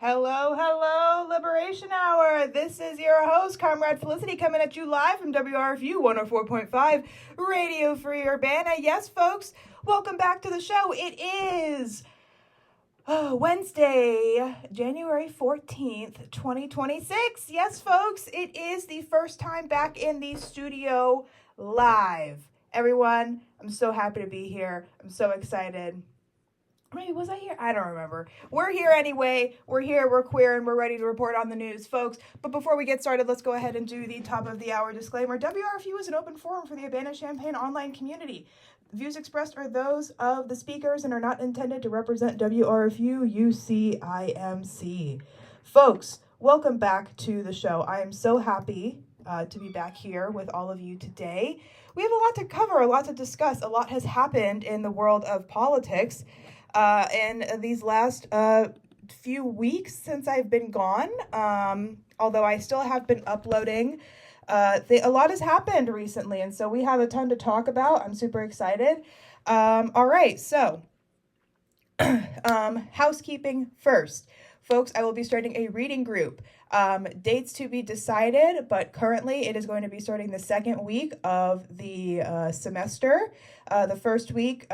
Hello, hello, Liberation Hour. This is your host, Comrade Felicity, coming at you live from WRFU 104.5 Radio Free Urbana. Yes, folks, welcome back to the show. It is Wednesday, January 14th, 2026. Yes, folks, it is the first time back in the studio live. Everyone, I'm so happy to be here. I'm so excited. Wait, was I here? I don't remember. We're here anyway. We're here, we're queer, and we're ready to report on the news, folks. But before we get started, let's go ahead and do the top of the hour disclaimer. WRFU is an open forum for the Urbana-Champaign online community. Views expressed are those of the speakers and are not intended to represent WRFU UCIMC. Folks, welcome back to the show. I am so happy to be back here with all of you today. We have a lot to cover, a lot to discuss. A lot has happened in the world of politics in these last few weeks since I've been gone, although I still have been uploading. A lot has happened recently, and so we have a ton to talk about. I'm super excited. All right, so housekeeping first. Folks, I will be starting a reading group. Dates to be decided, but currently it is going to be starting the second week of the semester. The first week,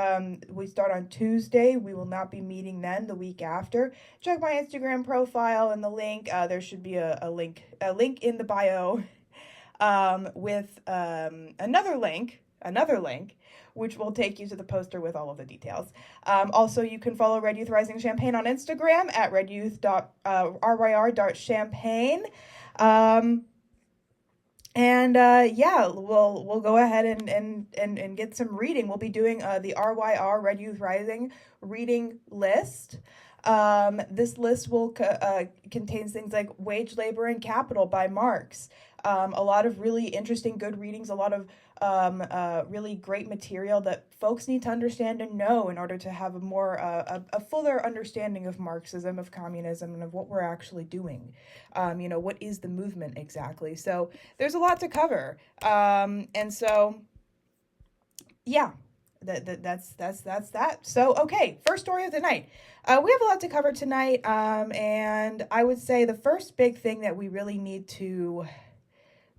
we start on Tuesday. We will not be meeting then the week after. Check my Instagram profile and the link. There should be a link in the bio with another link, which will take you to the poster with all of the details. Also, you can follow Red Youth Rising Champaign on Instagram at redyouth.ryr.champaign. We'll go ahead and get some reading. We'll be doing the RYR Red Youth Rising reading list. This list will contains things like Wage, Labor, and Capital by Marx. A lot of really interesting, good readings, a lot of really great material that folks need to understand and know in order to have a more a fuller understanding of Marxism, of communism, and of what we're actually doing. What is the movement exactly? So there's a lot to cover. That's that. So, okay, first story of the night. We have a lot to cover tonight, and I would say the first big thing that we really need to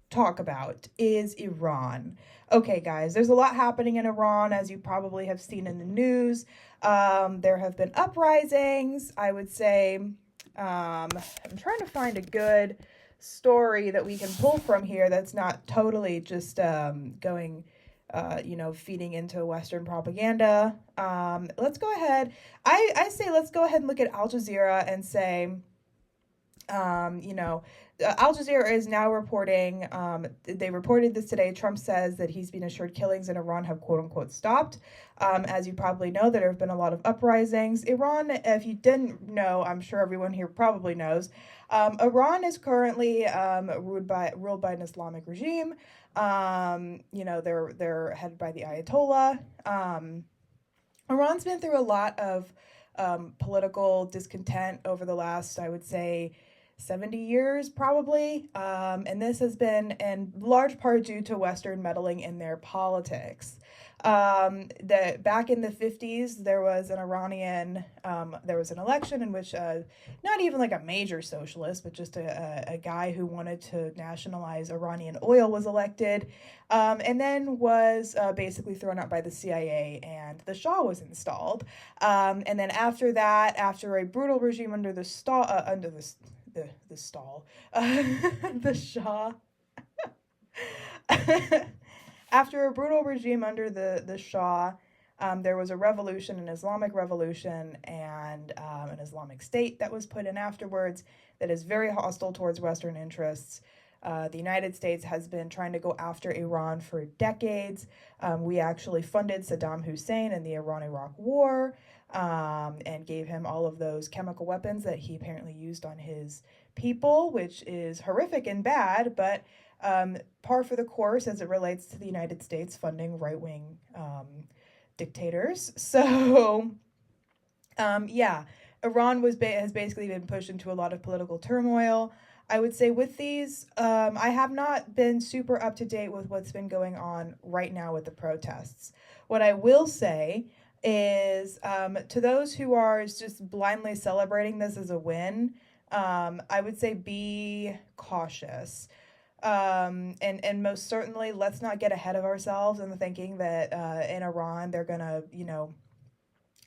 talk about is Iran. Okay, guys, there's a lot happening in Iran, as you probably have seen in the news. There have been uprisings. I would say, I'm trying to find a good story that we can pull from here that's not totally just going feeding into Western propaganda. Let's go ahead. I say let's go ahead and look at Al Jazeera and say, Al Jazeera is now reporting, they reported this today. Trump says that he's been assured killings in Iran have quote unquote stopped. As you probably know, there have been a lot of uprisings. Iran, if you didn't know, I'm sure everyone here probably knows, Iran is currently ruled by an Islamic regime. They're headed by the Ayatollah. Iran's been through a lot of political discontent over the last, I would say, 70 years probably, and this has been in large part due to Western meddling in their politics. Back in the 50s, there was an election in which not even like a major socialist, but just a guy who wanted to nationalize Iranian oil was elected, and then was basically thrown out by the CIA, and the Shah was installed. And then after that, after a brutal regime under the Shah, after a brutal regime under the Shah, there was a revolution, an Islamic revolution, and an Islamic state that was put in afterwards that is very hostile towards Western interests. The United States has been trying to go after Iran for decades. We actually funded Saddam Hussein in the Iran-Iraq War, and gave him all of those chemical weapons that he apparently used on his people, which is horrific and bad, but par for the course as it relates to the United States funding right-wing dictators. So, Iran has basically been pushed into a lot of political turmoil. I would say with these, I have not been super up to date with what's been going on right now with the protests. What I will say is, to those who are just blindly celebrating this as a win, I would say be cautious. And most certainly, let's not get ahead of ourselves in the thinking that in Iran they're gonna,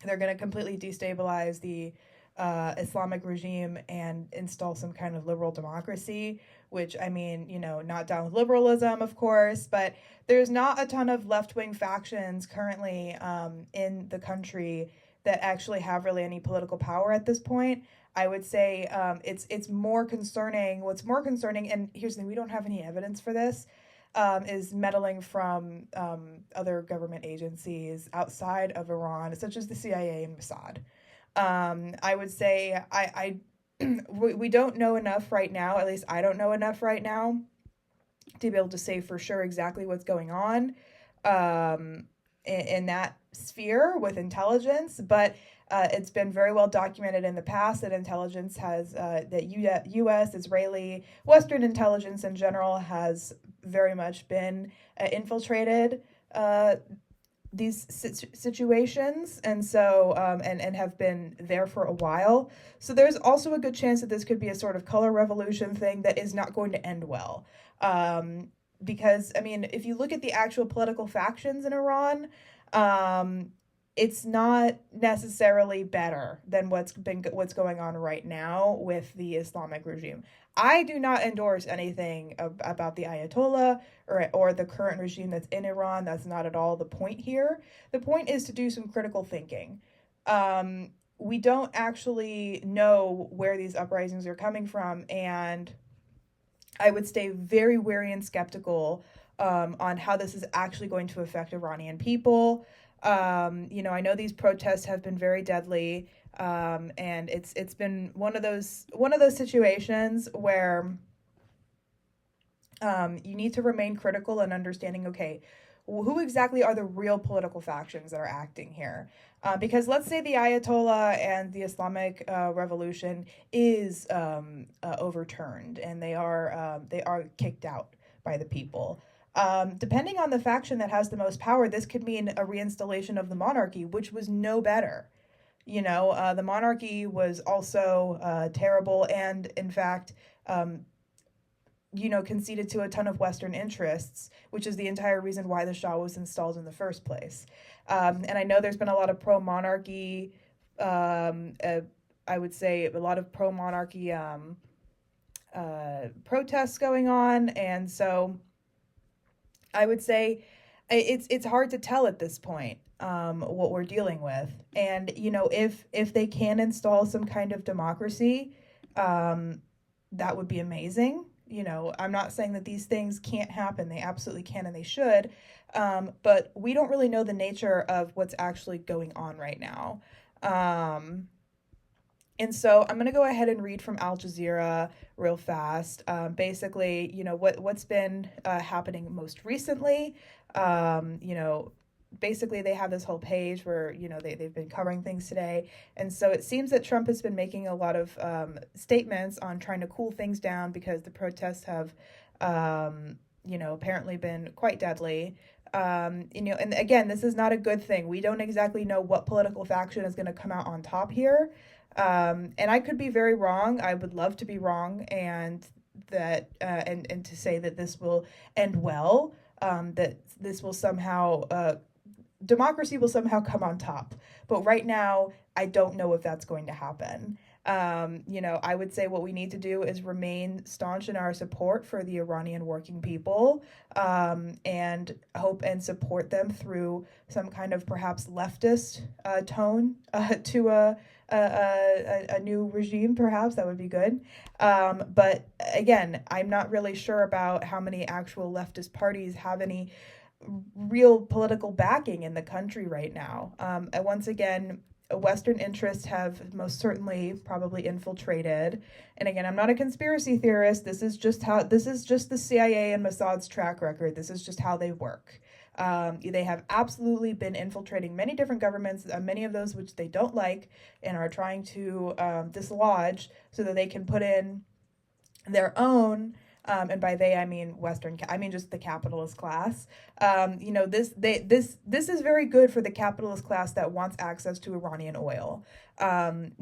they're gonna completely destabilize the Islamic regime and install some kind of liberal democracy. Which, I mean, not down with liberalism, of course, but there's not a ton of left-wing factions currently in the country that actually have really any political power at this point. I would say it's more concerning. What's more concerning, and here's the thing: we don't have any evidence for this, is meddling from other government agencies outside of Iran, such as the CIA and Mossad. I would say we don't know enough right now. At least I don't know enough right now to be able to say for sure exactly what's going on in that sphere with intelligence, but it's been very well documented in the past that intelligence has, that U.S., Israeli, Western intelligence in general has very much been infiltrated these situations, and so and have been there for a while. So there's also a good chance that this could be a sort of color revolution thing that is not going to end well. Because, I mean, if you look at the actual political factions in Iran, it's not necessarily better than what's going on right now with the Islamic regime. I do not endorse anything about the Ayatollah or the current regime that's in Iran. That's not at all the point here. The point is to do some critical thinking. We don't actually know where these uprisings are coming from, and I would stay very wary and skeptical on how this is actually going to affect Iranian people. I know these protests have been very deadly, and it's been one of those situations where you need to remain critical and understanding, okay, who exactly are the real political factions that are acting here? Because let's say the Ayatollah and the Islamic Revolution is overturned and they are kicked out by the people. Depending on the faction that has the most power, this could mean a reinstallation of the monarchy, which was no better. The monarchy was also terrible and, in fact, conceded to a ton of Western interests, which is the entire reason why the Shah was installed in the first place. And I know there's been a lot of pro-monarchy, I would say a lot of pro-monarchy protests going on, and so I would say it's hard to tell at this point what we're dealing with. And, if they can install some kind of democracy, that would be amazing. I'm not saying that these things can't happen. They absolutely can and they should. But we don't really know the nature of what's actually going on right now. And so I'm going to go ahead and read from Al Jazeera real fast. Basically, what's been happening most recently. Basically they have this whole page where, they've been covering things today. And so it seems that Trump has been making a lot of statements on trying to cool things down because the protests have, apparently been quite deadly. And again, this is not a good thing. We don't exactly know what political faction is going to come out on top here. And I could be very wrong. I would love to be wrong, and that and to say that this will end well, that this will somehow democracy will somehow come on top. But right now, I don't know if that's going to happen. I would say what we need to do is remain staunch in our support for the Iranian working people, and hope and support them through some kind of perhaps leftist tone to a new regime. Perhaps that would be good. But again, I'm not really sure about how many actual leftist parties have any real political backing in the country right now. And once again, Western interests have most certainly probably infiltrated. And again, I'm not a conspiracy theorist. This is just the CIA and Mossad's track record. This is just how they work. They have absolutely been infiltrating many different governments, many of those which they don't like and are trying to dislodge so that they can put in their own And by they I mean I mean just the capitalist class. This is very good for the capitalist class that wants access to Iranian oil. What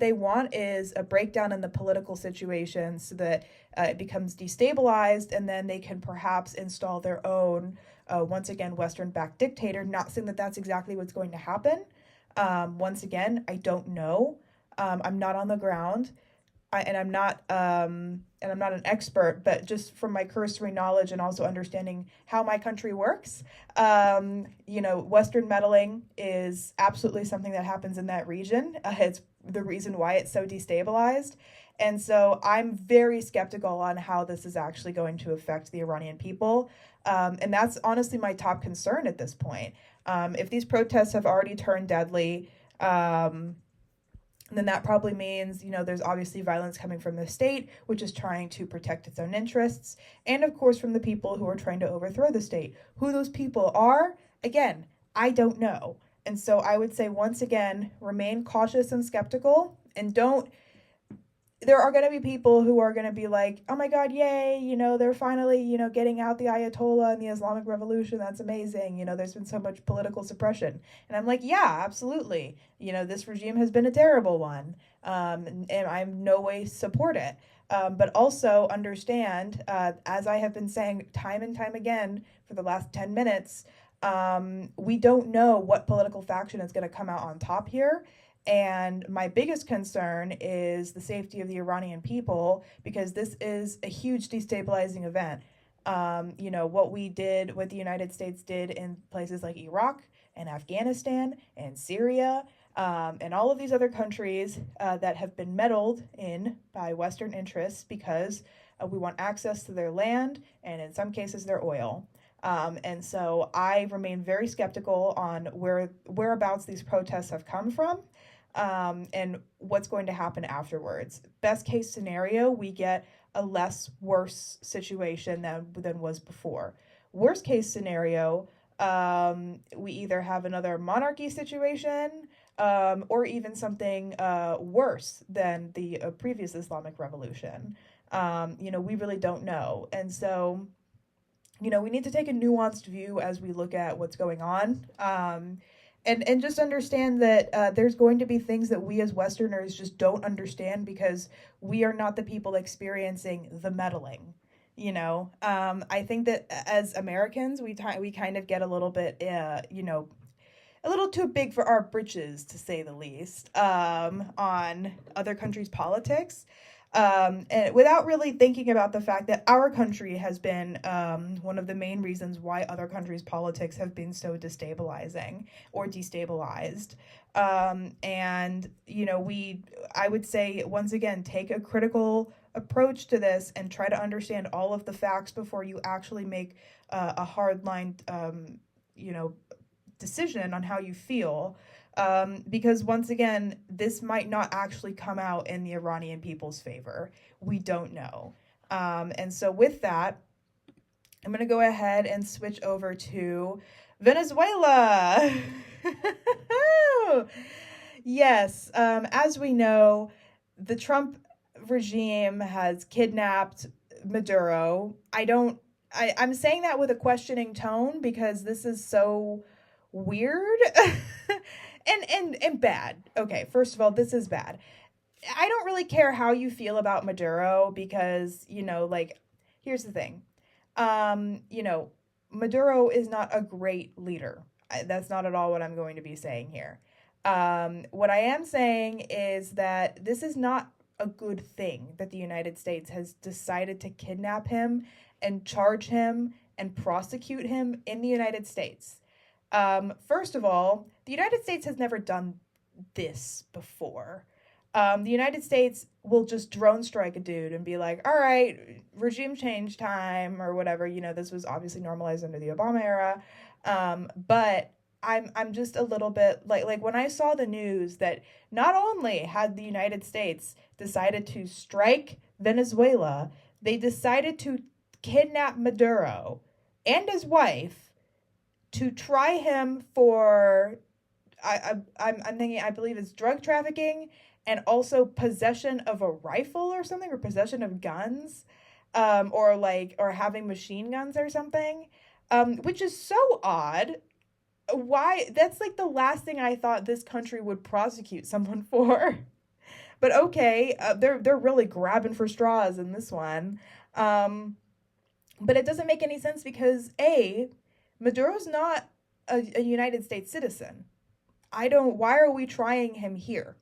they want is a breakdown in the political situation so that it becomes destabilized, and then they can perhaps install their own, once again, Western-backed dictator. Not saying that that's exactly what's going to happen. Once again, I don't know. I'm not on the ground, and I'm not an expert, but just from my cursory knowledge and also understanding how my country works, Western meddling is absolutely something that happens in that region. It's the reason why it's so destabilized. And so I'm very skeptical on how this is actually going to affect the Iranian people. And that's honestly my top concern at this point. If these protests have already turned deadly, then that probably means, there's obviously violence coming from the state, which is trying to protect its own interests, and of course from the people who are trying to overthrow the state. Who those people are, again, I don't know. And so I would say, once again, remain cautious and skeptical, and there are going to be people who are going to be like, oh my God, yay, they're finally, getting out the Ayatollah and the Islamic Revolution. That's amazing. There's been so much political suppression. And I'm like, yeah, absolutely. This regime has been a terrible one. And I in no way support it. But also understand, as I have been saying time and time again for the last 10 minutes, we don't know what political faction is going to come out on top here. And my biggest concern is the safety of the Iranian people, because this is a huge destabilizing event. What the United States did in places like Iraq and Afghanistan and Syria, and all of these other countries that have been meddled in by Western interests because we want access to their land and in some cases their oil. And so I remain very skeptical on whereabouts these protests have come from. And what's going to happen afterwards. Best case scenario, we get a less worse situation than was before. Worst case scenario, we either have another monarchy situation, or even something worse than the previous Islamic Revolution. We really don't know. And so, we need to take a nuanced view as we look at what's going on. And just understand that there's going to be things that we as Westerners just don't understand because we are not the people experiencing the meddling. I think that as Americans, we kind of get a little bit, a little too big for our britches, to say the least, on other countries' politics. And without really thinking about the fact that our country has been one of the main reasons why other countries' politics have been so destabilizing or destabilized. I would say, once again, take a critical approach to this and try to understand all of the facts before you actually make a hardline, decision on how you feel. Because once again, this might not actually come out in the Iranian people's favor. We don't know. And so with that, I'm going to go ahead and switch over to Venezuela. Yes, as we know, the Trump regime has kidnapped Maduro. I'm saying that with a questioning tone because this is so weird and bad. Okay, first of all, this is bad. I don't really care how you feel about Maduro because, here's the thing. Maduro is not a great leader. That's not at all what I'm going to be saying here. What I am saying is that this is not a good thing that the United States has decided to kidnap him and charge him and prosecute him in the United States. First of all, the United States has never done this before. The United States will just drone strike a dude and be like, all right, regime change time or whatever. This was obviously normalized under the Obama era. But I'm just a little bit like when I saw the news that not only had the United States decided to strike Venezuela, they decided to kidnap Maduro and his wife to try him for, I'm thinking, I believe it's drug trafficking and also possession of a rifle or something, or possession of guns. or having machine guns or something, which is so odd. Why? That's like the last thing I thought this country would prosecute someone for. But okay, they're really grabbing for straws in this one. But it doesn't make any sense because Maduro's not a United States citizen. Why are we trying him here?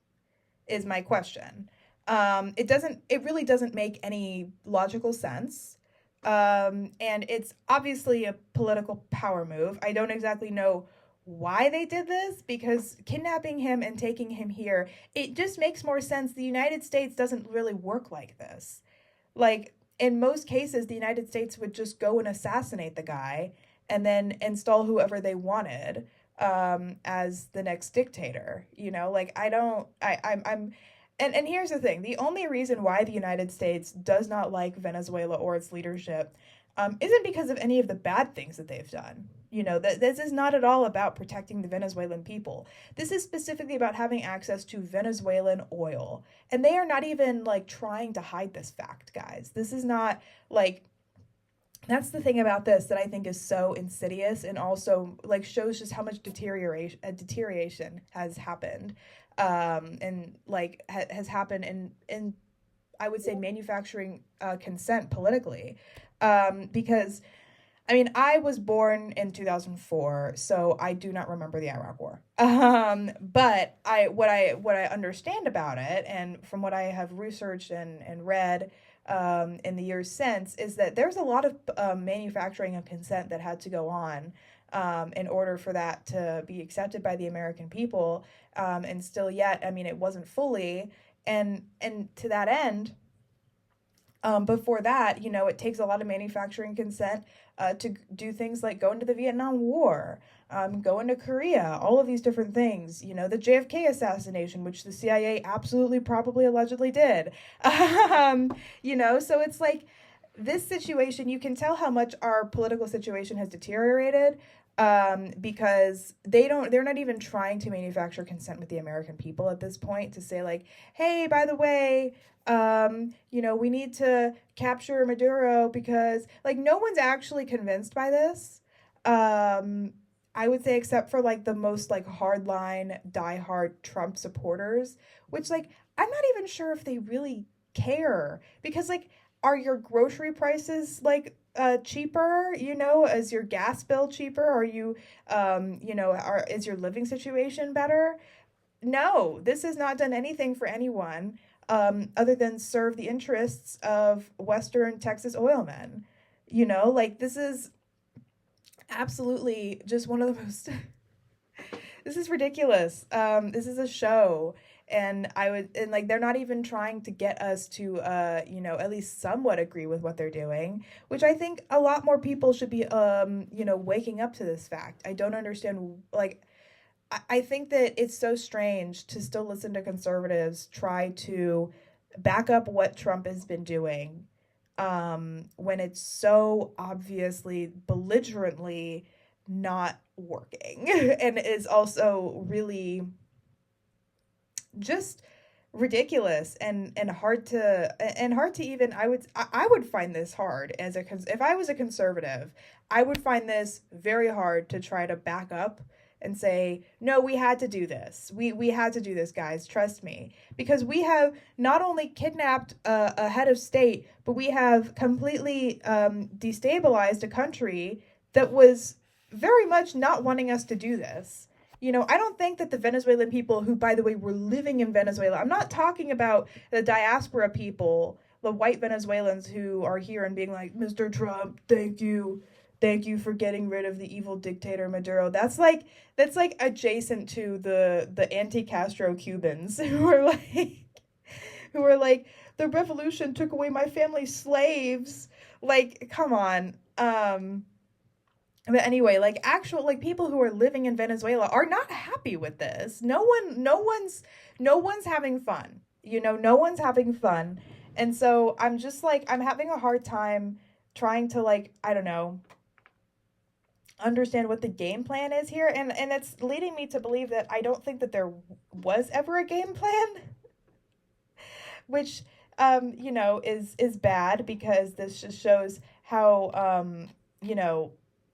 Is my question. It really doesn't make any logical sense. And it's obviously a political power move. I don't exactly know why they did this, because kidnapping him and taking him here, it just makes more sense. The United States doesn't really work like this. Like, in most cases, the United States would just go and assassinate the guy and then install whoever they wanted as the next dictator. Like, and here's the thing. The only reason why the United States does not like Venezuela or its leadership isn't because of any of the bad things that they've done. This is not at all about protecting the Venezuelan people. This is specifically about having access to Venezuelan oil. And they are not even, like, trying to hide this fact, guys. This is not, like, that's the thing about this that I think is so insidious, and also, like, shows just how much deterioration has happened. And, like, has happened in, I would say, manufacturing consent politically. Because, I mean, I was born in 2004, so I do not remember the Iraq War. But what I understand about it, and from what I have researched and read in the years since, is that there's a lot of manufacturing of consent that had to go on in order for that to be accepted by the American people. And still yet, I mean, it wasn't fully. And to that end, before that, it takes a lot of manufacturing consent to do things like go into the Vietnam War, go into Korea, all of these different things, the JFK assassination, which the CIA absolutely, probably, allegedly did. So it's like this situation, you can tell how much our political situation has deteriorated because they're not even trying to manufacture consent with the American people at this point to say, like, hey, by the way, we need to capture Maduro, because, like, no one's actually convinced by this. I would say, except for, like, the most, like, hardline, diehard Trump supporters, which, like, I'm not even sure if they really care, because, like, are your grocery prices, like, cheaper? Is your gas bill cheaper? Are you, is your living situation better? No, this has not done anything for anyone other than serve the interests of Western Texas oil men. Like, this is absolutely just one of the most, this is ridiculous. This is a show. And like, they're not even trying to get us to, at least somewhat agree with what they're doing, which I think a lot more people should be, waking up to this fact. I don't understand, like, I think that it's so strange to still listen to conservatives try to back up what Trump has been doing when it's so obviously, belligerently not working and is also really just ridiculous and hard to even, I would find this hard if I was a conservative. I would find this very hard to try to back up and say, no, we had to do this. We had to do this, guys. Trust me. Because we have not only kidnapped a head of state, but we have completely destabilized a country that was very much not wanting us to do this. I don't think that the Venezuelan people who, by the way, were living in Venezuela, I'm not talking about the diaspora people, the white Venezuelans who are here and being like, Mr. Trump, thank you. Thank you for getting rid of the evil dictator Maduro. That's like adjacent to the anti-Castro Cubans who are like, the revolution took away my family's slaves. Like, come on. But anyway, like, actual, like, people who are living in Venezuela are not happy with this. No one's having fun. No one's having fun. And so I'm just like, I'm having a hard time trying to, like, I don't know, understand what the game plan is here. And it's leading me to believe that I don't think that there was ever a game plan, which is bad, because this just shows how,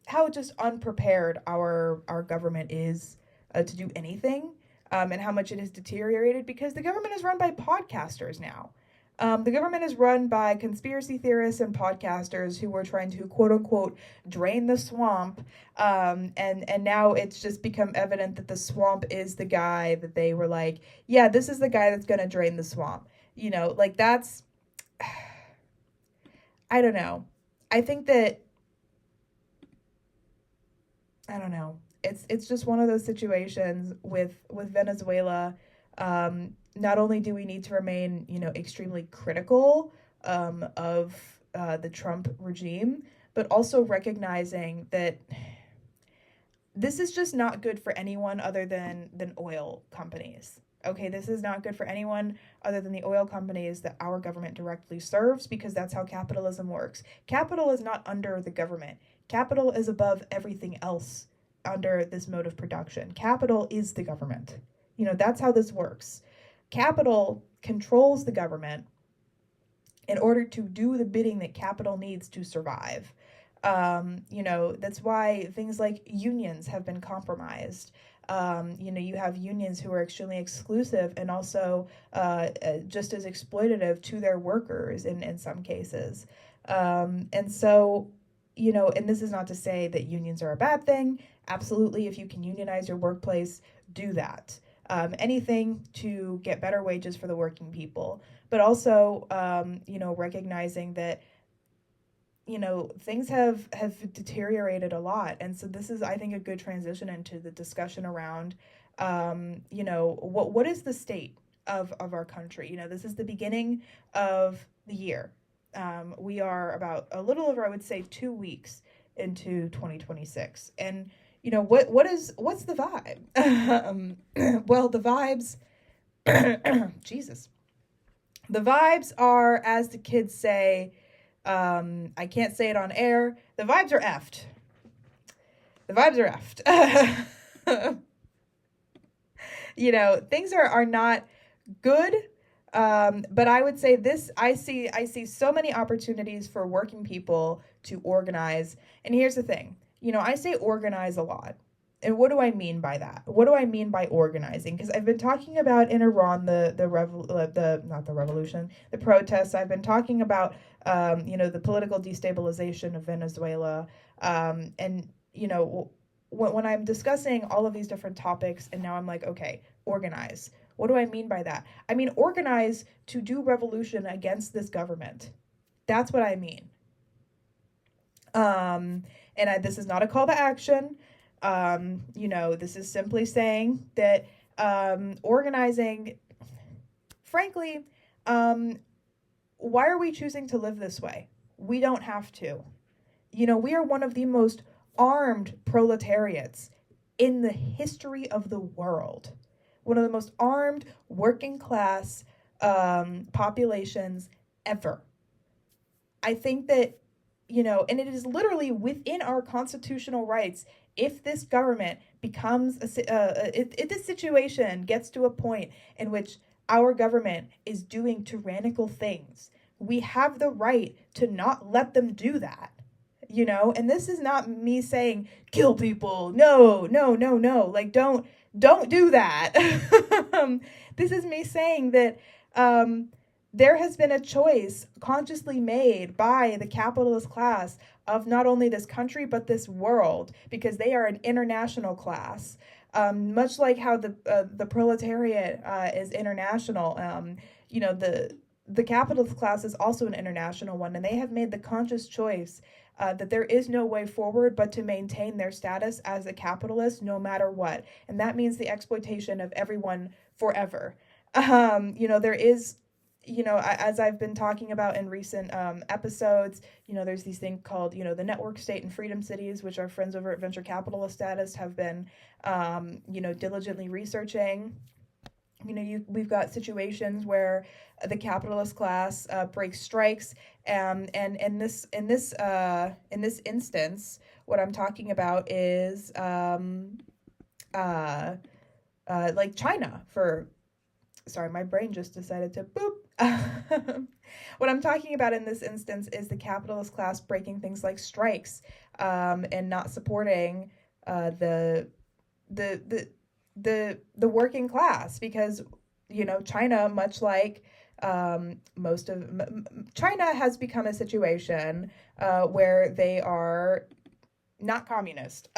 how just unprepared our government is to do anything, and how much it has deteriorated, because the government is run by podcasters now. The government is run by conspiracy theorists and podcasters who were trying to, quote unquote, drain the swamp. And now it's just become evident that the swamp is the guy that they were like, yeah, this is the guy that's going to drain the swamp. That's, I don't know. I think that, I don't know. It's just one of those situations with Venezuela. Not only do we need to remain, extremely critical of the Trump regime, but also recognizing that this is just not good for anyone other than oil companies. Okay, this is not good for anyone other than the oil companies that our government directly serves, because that's how capitalism works. Capital is not under the government. Capital is above everything else under this mode of production. Capital is the government. That's how this works. Capital controls the government in order to do the bidding that capital needs to survive. That's why things like unions have been compromised. You have unions who are extremely exclusive and also just as exploitative to their workers in some cases. And so, and this is not to say that unions are a bad thing. Absolutely, if you can unionize your workplace, do that. Anything to get better wages for the working people, but also, recognizing that, things have deteriorated a lot. And so this is, I think, a good transition into the discussion around, what is the state of our country? This is the beginning of the year. We are about a little over, I would say, 2 weeks into 2026. And what's the vibe? Well, the vibes, Jesus. The vibes are, as the kids say, I can't say it on air, the vibes are effed. The vibes are effed. Things are not good. But I would say this, I see so many opportunities for working people to organize. And here's the thing. I say organize a lot. And what do I mean by that? What do I mean by organizing? Because I've been talking about in Iran the protests. I've been talking about the political destabilization of Venezuela. And when I'm discussing all of these different topics, and now I'm like, okay, organize. What do I mean by that? I mean organize to do revolution against this government. That's what I mean. This is not a call to action. This is simply saying that organizing, frankly, why are we choosing to live this way? We don't have to. We are one of the most armed proletariats in the history of the world. One of the most armed working class populations ever. I think that, and it is literally within our constitutional rights. If this government becomes, if this situation gets to a point in which our government is doing tyrannical things, we have the right to not let them do that, and this is not me saying, kill people. No. Like, don't do that. This is me saying that, there has been a choice consciously made by the capitalist class of not only this country, but this world, because they are an international class. Much like how the proletariat is international, the capitalist class is also an international one, and they have made the conscious choice that there is no way forward but to maintain their status as a capitalist no matter what. And that means the exploitation of everyone forever. There is, as I've been talking about in recent episodes, there's these things called, the network state and freedom cities, which our friends over at Venture Capitalist Status have been, diligently researching. We've got situations where the capitalist class breaks strikes, and in this instance, what I'm talking about is like China. Sorry, my brain just decided to boop. What I'm talking about in this instance is the capitalist class breaking things like strikes, and not supporting the working class, because China, much like most of China, has become a situation where they are not communist.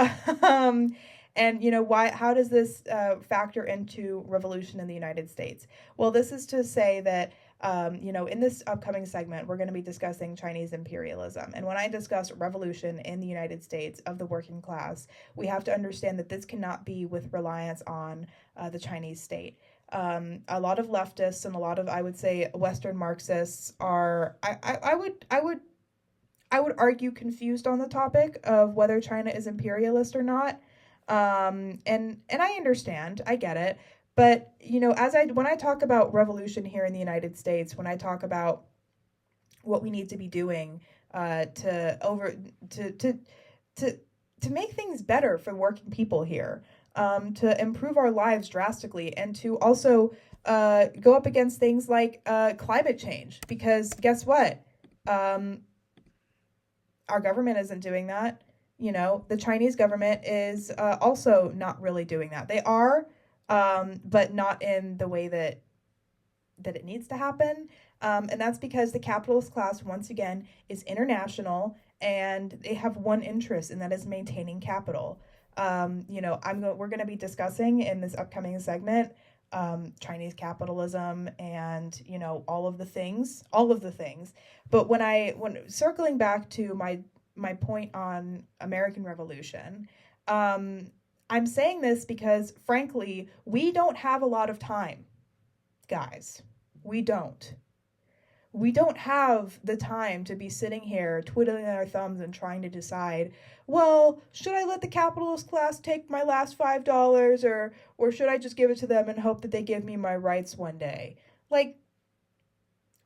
And why? How does this factor into revolution in the United States? Well, this is to say that in this upcoming segment, we're going to be discussing Chinese imperialism. And when I discuss revolution in the United States of the working class, we have to understand that this cannot be with reliance on the Chinese state. A lot of leftists and a lot of, I would say, Western Marxists are, I would argue, confused on the topic of whether China is imperialist or not. And I understand, I get it. But, when I talk about revolution here in the United States, when I talk about what we need to be doing to make things better for working people here, to improve our lives drastically, and to also go up against things like climate change, because guess what? Our government isn't doing that. The Chinese government is also not really doing that. They are, but not in the way that it needs to happen. And that's because the capitalist class, once again, is international, and they have one interest, and that is maintaining capital. We're going to be discussing in this upcoming segment Chinese capitalism and all of the things. But when circling back to my point on American Revolution, I'm saying this because, frankly, we don't have a lot of time, guys. We don't have the time to be sitting here twiddling our thumbs and trying to decide, well, should I let the capitalist class take my last $5, or should I just give it to them and hope that they give me my rights one day? Like,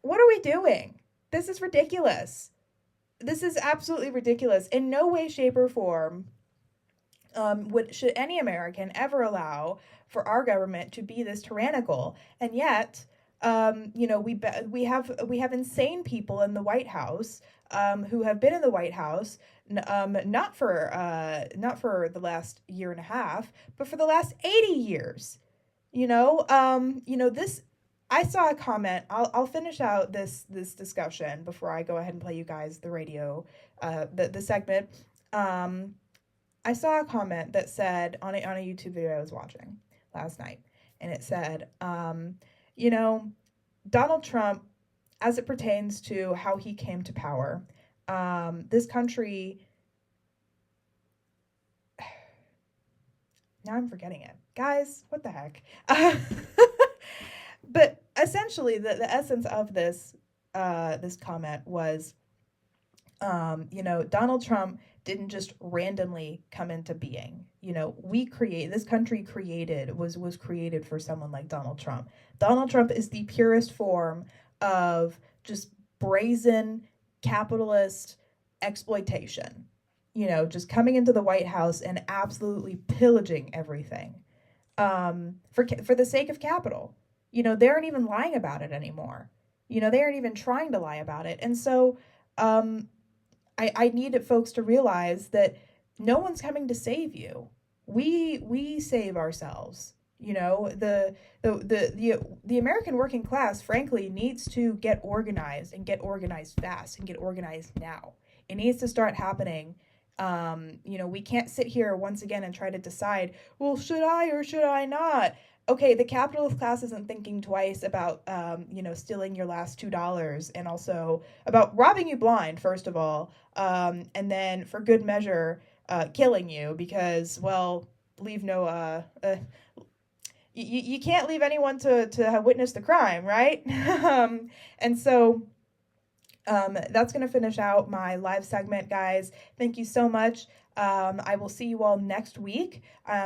what are we doing? This is ridiculous. This is absolutely ridiculous. In no way, shape, or form should any American ever allow for our government to be this tyrannical. And yet, we have insane people in the White House who have been in the White House not for the last year and a half, but for the last 80 years. This. I saw a comment. I'll finish out this discussion before I go ahead and play you guys the radio, the segment. I saw a comment that said on a YouTube video I was watching last night, and it said, Donald Trump, as it pertains to how he came to power, this country. Now I'm forgetting it, guys. What the heck? But essentially, the essence of this comment was, Donald Trump didn't just randomly come into being. This country was created for someone like Donald Trump. Donald Trump is the purest form of just brazen capitalist exploitation. Just coming into the White House and absolutely pillaging everything for the sake of capital. They aren't even lying about it anymore. They aren't even trying to lie about it. And so I needed folks to realize that no one's coming to save you. We save ourselves. The American working class, frankly, needs to get organized, and get organized fast, and get organized now. It needs to start happening. We can't sit here once again and try to decide, well, should I or should I not? Okay, the capitalist class isn't thinking twice about, stealing your last $2, and also about robbing you blind, first of all, and then for good measure, killing you, because, well, leave no, you can't leave anyone to have witnessed the crime, right? And so that's going to finish out my live segment, guys. Thank you so much. I will see you all next week.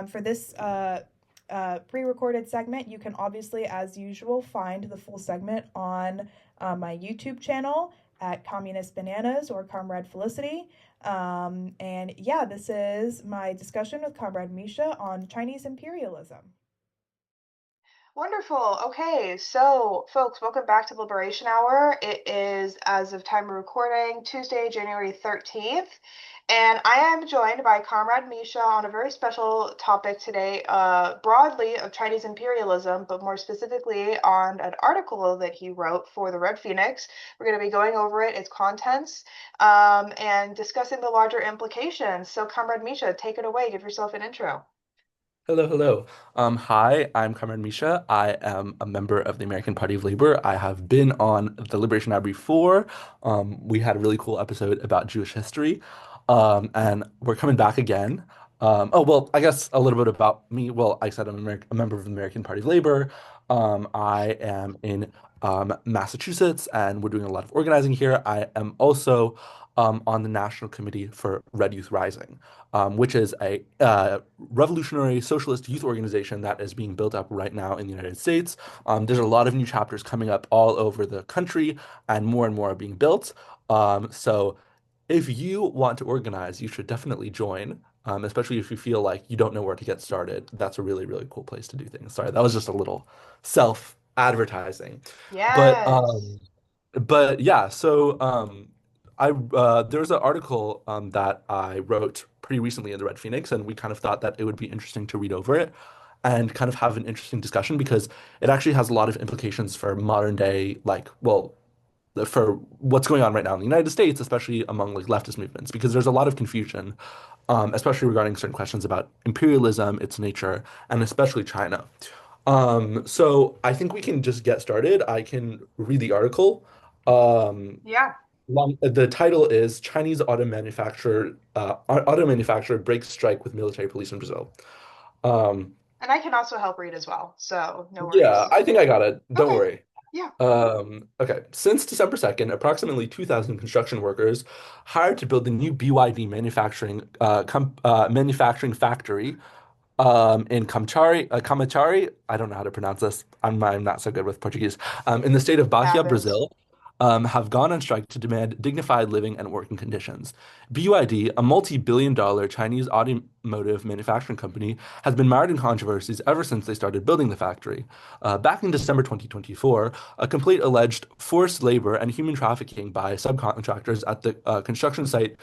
For this pre-recorded segment, you can obviously, as usual, find the full segment on my YouTube channel at Communist Bananas or Comrade Felicity. And yeah, this is my discussion with Comrade Misha on Chinese imperialism. Wonderful. Okay, so folks, welcome back to Liberation Hour. It is, as of time of recording, Tuesday, January 13th, and I am joined by Comrade Misha on a very special topic today, broadly of Chinese imperialism, but more specifically on an article that he wrote for the Red Phoenix. We're going to be going over it, its contents, and discussing the larger implications. So, Comrade Misha, take it away. Give yourself an intro. Hello, hello. Hi, I'm Comrade Misha. I am a member of the American Party of Labor. I have been on the Liberation Hour before. We had a really cool episode about Jewish history, and we're coming back again. Well, I guess a little bit about me. Well, I said I'm a member of the American Party of Labor. I am in Massachusetts, and we're doing a lot of organizing here. I am also on the National Committee for Red Youth Rising, which is a revolutionary socialist youth organization that is being built up right now in the United States. There's a lot of new chapters coming up all over the country, and more are being built. So if you want to organize, you should definitely join. Especially if you feel like you don't know where to get started. That's a really, really cool place to do things. Sorry, that was just a little self-advertising. But Yes. yeah, so I there's an article that I wrote pretty recently in the Red Phoenix, and we kind of thought that it would be interesting to read over it and kind of have an interesting discussion because it actually has a lot of implications for modern day, like, well, for what's going on right now in the United States, especially among like leftist movements, because there's a lot of confusion, especially regarding certain questions about imperialism, its nature, and especially China. So I think we can just get started. I can read the article. Um, Yeah. the title is Chinese auto manufacturer breaks strike with military police in Brazil. Um, And I can also help read as well, so no yeah, worries. I think I got it. Don't Okay. worry. Yeah. Okay. Since December 2nd, approximately 2,000 construction workers hired to build the new BYD manufacturing factory in Kamachari. I don't know how to pronounce this. I'm not so good with Portuguese. In the state of Bahia, Happens. Brazil, have gone on strike to demand dignified living and working conditions. BYD, a multi-billion-dollar Chinese automotive manufacturing company, has been mired in controversies ever since they started building the factory. Back in December 2024, a complaint alleged forced labor and human trafficking by subcontractors at the construction site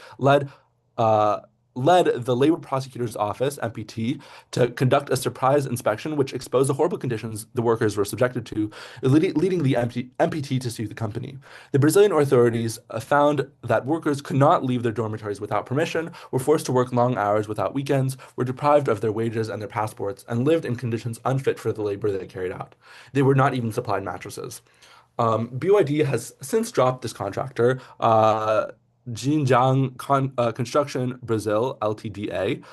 uh, led the Labor Prosecutor's Office, MPT, to conduct a surprise inspection, which exposed the horrible conditions the workers were subjected to, leading the MPT to sue the company. The Brazilian authorities found that workers could not leave their dormitories without permission, were forced to work long hours without weekends, were deprived of their wages and their passports, and lived in conditions unfit for the labor they carried out. They were not even supplied mattresses. BYD has since dropped this contractor, Construction Brazil (LTDA),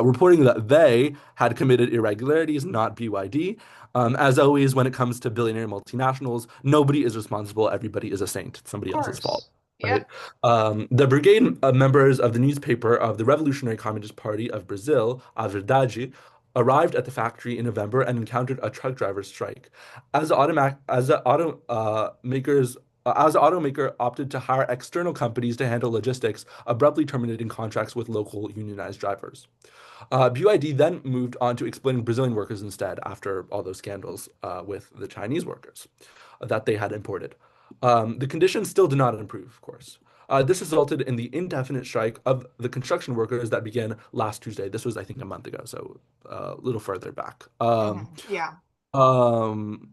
reporting that they had committed irregularities, not BYD. As always, when it comes to billionaire multinationals, nobody is responsible. Everybody is a saint. It's Of somebody else's fault. course. Right. Yep. The brigade members of the newspaper of the Revolutionary Communist Party of Brazil, A Verdade, arrived at the factory in November and encountered a truck driver strike. As the automaker opted to hire external companies to handle logistics, abruptly terminating contracts with local unionized drivers. BYD then moved on to exploiting Brazilian workers instead after all those scandals with the Chinese workers that they had imported. The conditions still did not improve, of course. This resulted in the indefinite strike of the construction workers that began last Tuesday. This was, I think, a month ago, so a little further back. Yeah. Um,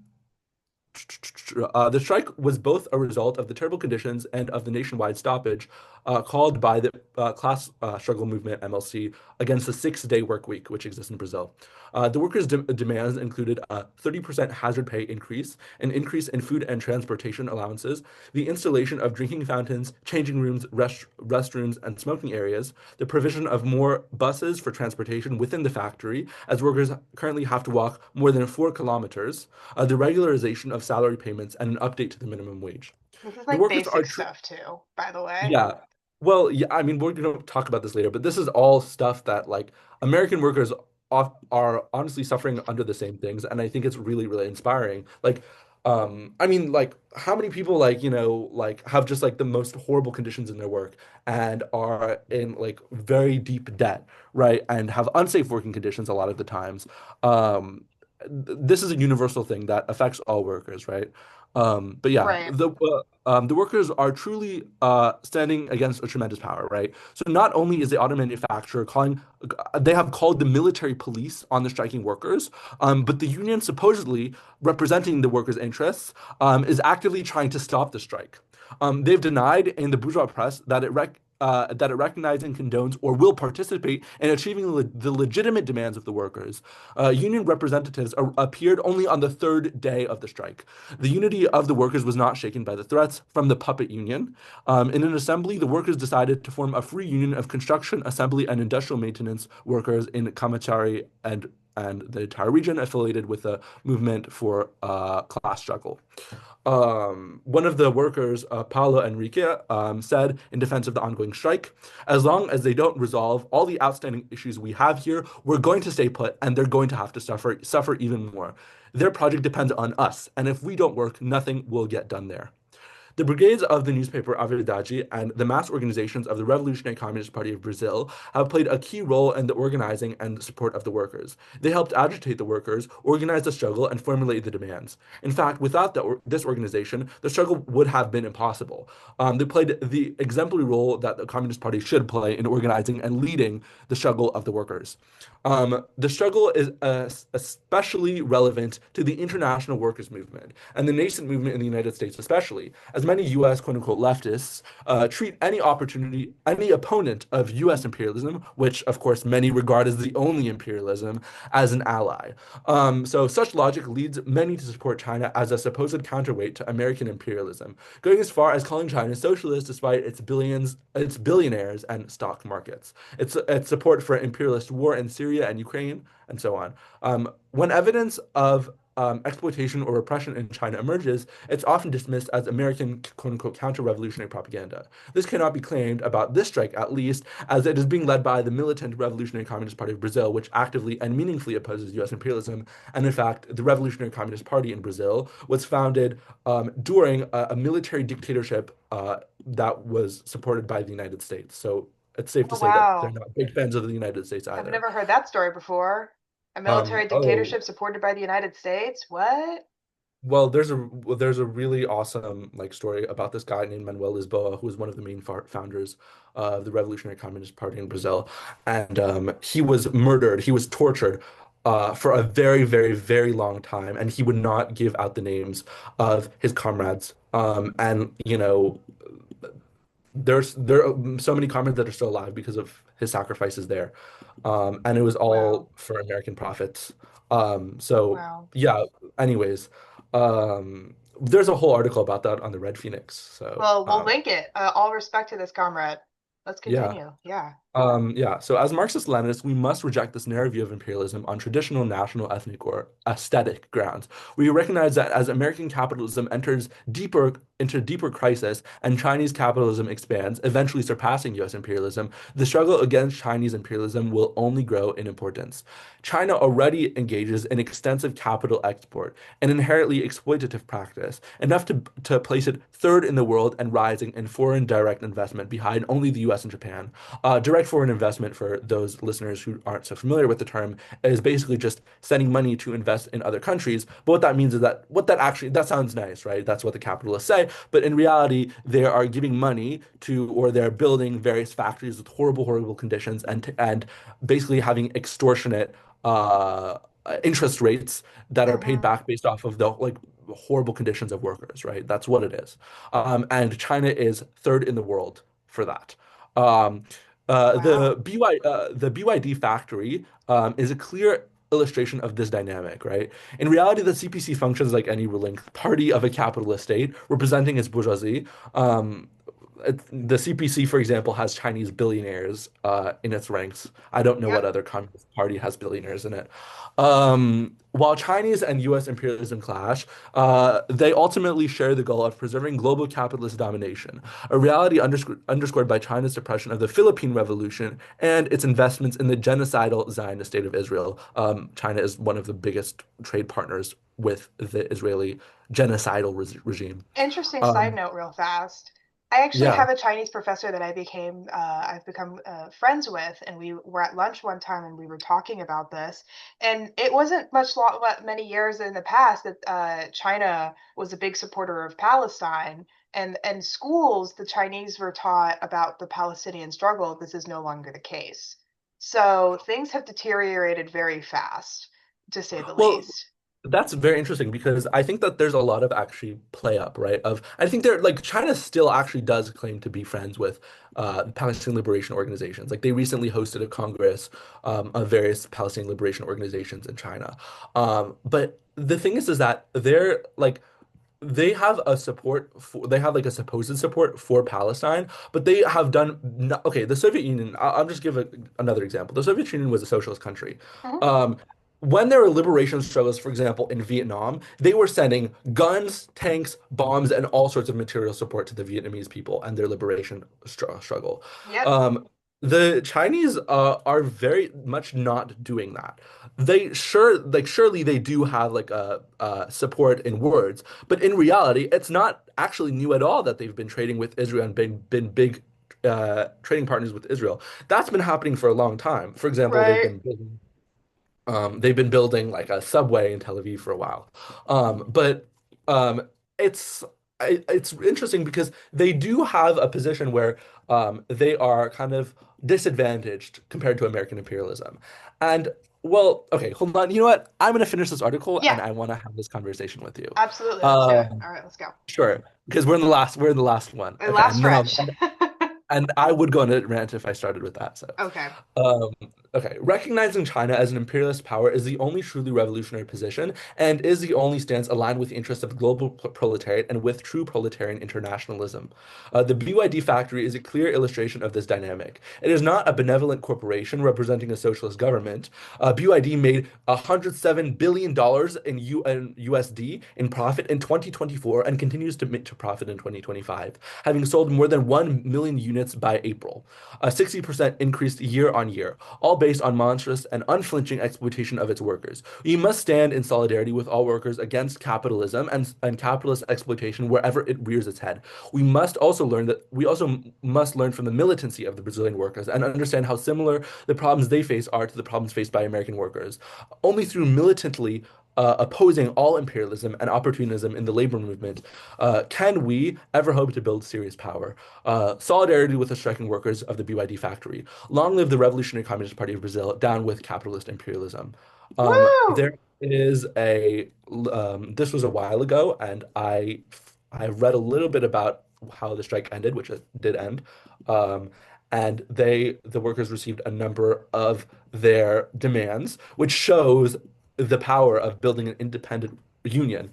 the strike was both a result of the terrible conditions and of the nationwide stoppage called by the class struggle movement (MLC) against the six-day work week, which exists in Brazil. The workers' demands included a 30% hazard pay increase, an increase in food and transportation allowances, the installation of drinking fountains, changing rooms, restrooms, and smoking areas, the provision of more buses for transportation within the factory, as workers currently have to walk more than 4 kilometers, the regularization of salary payments, and an update to the minimum wage. This is The like workers are basic tr stuff too, by the way. Yeah. Well, yeah, I mean, we're going to talk about this later, but this is all stuff that like American workers are honestly suffering under the same things, and I think it's really, really inspiring. Like, I mean, like, how many people like, like have just like the most horrible conditions in their work and are in like very deep debt, right? And have unsafe working conditions a lot of the times. Um, this is a universal thing that affects all workers, right? But yeah, Right. the workers are truly standing against a tremendous power, right? So not only is the auto manufacturer calling, they have called the military police on the striking workers, but the union supposedly representing the workers' interests is actively trying to stop the strike. They've denied in the bourgeois press that it recognizes and condones or will participate in achieving the legitimate demands of the workers. Union representatives appeared only on the third day of the strike. The unity of the workers was not shaken by the threats from the puppet union. In an assembly, the workers decided to form a free union of construction, assembly, and industrial maintenance workers in Kamachari and the entire region affiliated with the movement for class struggle. One of the workers, Paulo Enrique, said in defense of the ongoing strike, as long as they don't resolve all the outstanding issues we have here, we're going to stay put and they're going to have to suffer even more. Their project depends on us, and if we don't work, nothing will get done there. The brigades of the newspaper A Verdade and the mass organizations of the Revolutionary Communist Party of Brazil have played a key role in the organizing and support of the workers. They helped agitate the workers, organize the struggle, and formulate the demands. In fact, without this organization, the struggle would have been impossible. They played the exemplary role that the Communist Party should play in organizing and leading the struggle of the workers. The struggle is especially relevant to the international workers' movement and the nascent movement in the United States, especially, as many US quote unquote leftists treat any opportunity, any opponent of US imperialism, which of course many regard as the only imperialism, as an ally. So such logic leads many to support China as a supposed counterweight to American imperialism, going as far as calling China socialist despite its billionaires, and stock markets. Its support for imperialist war in Syria and Ukraine, and so on. When evidence of exploitation or repression in China emerges, it's often dismissed as American quote unquote counter-revolutionary propaganda. This cannot be claimed about this strike, at least, as it is being led by the militant Revolutionary Communist Party of Brazil, which actively and meaningfully opposes US imperialism. And in fact, the Revolutionary Communist Party in Brazil was founded during a military dictatorship that was supported by the United States. So it's safe to Oh, say that they're wow. not big fans of the United States I've either. never heard that story before. A military Oh, dictatorship supported by the United States? What? well, there's a really awesome like story about this guy named Manuel Lisboa, who was one of the main founders of the Revolutionary Communist Party in Brazil, and he was murdered. He was tortured for a very, very, very long time, and he would not give out the names of his comrades. And there are so many comrades that are still alive because of his sacrifices there, and it was Wow. all for American profits. So Wow. yeah. Anyways, there's a whole article about that on the Red Phoenix. So Well, we'll link it. All respect to this comrade. Let's yeah. continue. Yeah. Yeah, so as Marxist-Leninists, we must reject this narrow view of imperialism on traditional national, ethnic, or aesthetic grounds. We recognize that as American capitalism enters deeper into deeper crisis and Chinese capitalism expands, eventually surpassing US imperialism, the struggle against Chinese imperialism will only grow in importance. China already engages in extensive capital export, an inherently exploitative practice, enough to place it third in the world and rising in foreign direct investment behind only the US and Japan. Direct foreign investment, for those listeners who aren't so familiar with the term, is basically just sending money to invest in other countries. But what that means is that that sounds nice, right? That's what the capitalists say. But in reality, they are giving money to, or they're building various factories with horrible, horrible conditions, and basically having extortionate uh, interest rates that are paid Mm-hmm. back based off of the like horrible conditions of workers, right? That's what it is. And China is third in the world for that. Um, Wow. the BYD factory is a clear illustration of this dynamic, right? In reality, the CPC functions like any ruling party of a capitalist state, representing its bourgeoisie. Um, the CPC, for example, has Chinese billionaires in its ranks. I don't know what Yep. other communist party has billionaires in it. While Chinese and US imperialism clash, they ultimately share the goal of preserving global capitalist domination, a reality underscored by China's suppression of the Philippine Revolution and its investments in the genocidal Zionist state of Israel. China is one of the biggest trade partners with the Israeli genocidal regime. Interesting side Um, note, real fast. I actually Yeah. have a Chinese professor that I've become friends with, and we were at lunch one time and we were talking about this. And it wasn't many years in the past that China was a big supporter of Palestine. And schools, the Chinese were taught about the Palestinian struggle. This is no longer the case. So things have deteriorated very fast, to say the Well, least. that's very interesting because I think that there's a lot of actually play up, right? Of I think they're like China still actually does claim to be friends with Palestinian liberation organizations. Like they recently hosted a congress of various Palestinian liberation organizations in China. But the thing is that they're like they have a support for they have like a supposed support for Palestine, but they have done no, okay, the Soviet Union, I'll just give another example. The Soviet Union was a socialist country. Mhm. Um, when there were liberation struggles, for example, in Vietnam, they were sending guns, tanks, bombs, and all sorts of material support to the Vietnamese people and their liberation struggle. Yep. Um, the Chinese are very much not doing that. Surely they do have like a support in words, but in reality, it's not actually new at all that they've been trading with Israel and been big trading partners with Israel. That's been happening for a long time. For example, Right. they've been building like a subway in Tel Aviv for a while. But it's it's interesting because they do have a position where they are kind of disadvantaged compared to American imperialism. And well, okay, hold on. You know what? I'm gonna finish this article Yeah, and I want to have this conversation with you. absolutely. Let's do it. Um, All right, let's go. sure, because we're in the last one. The Okay, last stretch. and I would go on a rant if I started with that. So. Okay. Um, okay, recognizing China as an imperialist power is the only truly revolutionary position and is the only stance aligned with the interests of the global proletariat and with true proletarian internationalism. The BYD factory is a clear illustration of this dynamic. It is not a benevolent corporation representing a socialist government. BYD made $107 billion in USD in profit in 2024 and continues to make to profit in 2025, having sold more than 1 million units by April, a 60% increase year on year, all based on monstrous and unflinching exploitation of its workers. We must stand in solidarity with all workers against capitalism and capitalist exploitation wherever it rears its head. We also must learn from the militancy of the Brazilian workers and understand how similar the problems they face are to the problems faced by American workers. Only through militantly opposing all imperialism and opportunism in the labor movement, can we ever hope to build serious power? Solidarity with the striking workers of the BYD factory. Long live the Revolutionary Communist Party of Brazil, down with capitalist imperialism. Woo! There is this was a while ago, and I read a little bit about how the strike ended, which it did end. Um, and the workers received a number of their demands, which shows the power of building an independent union.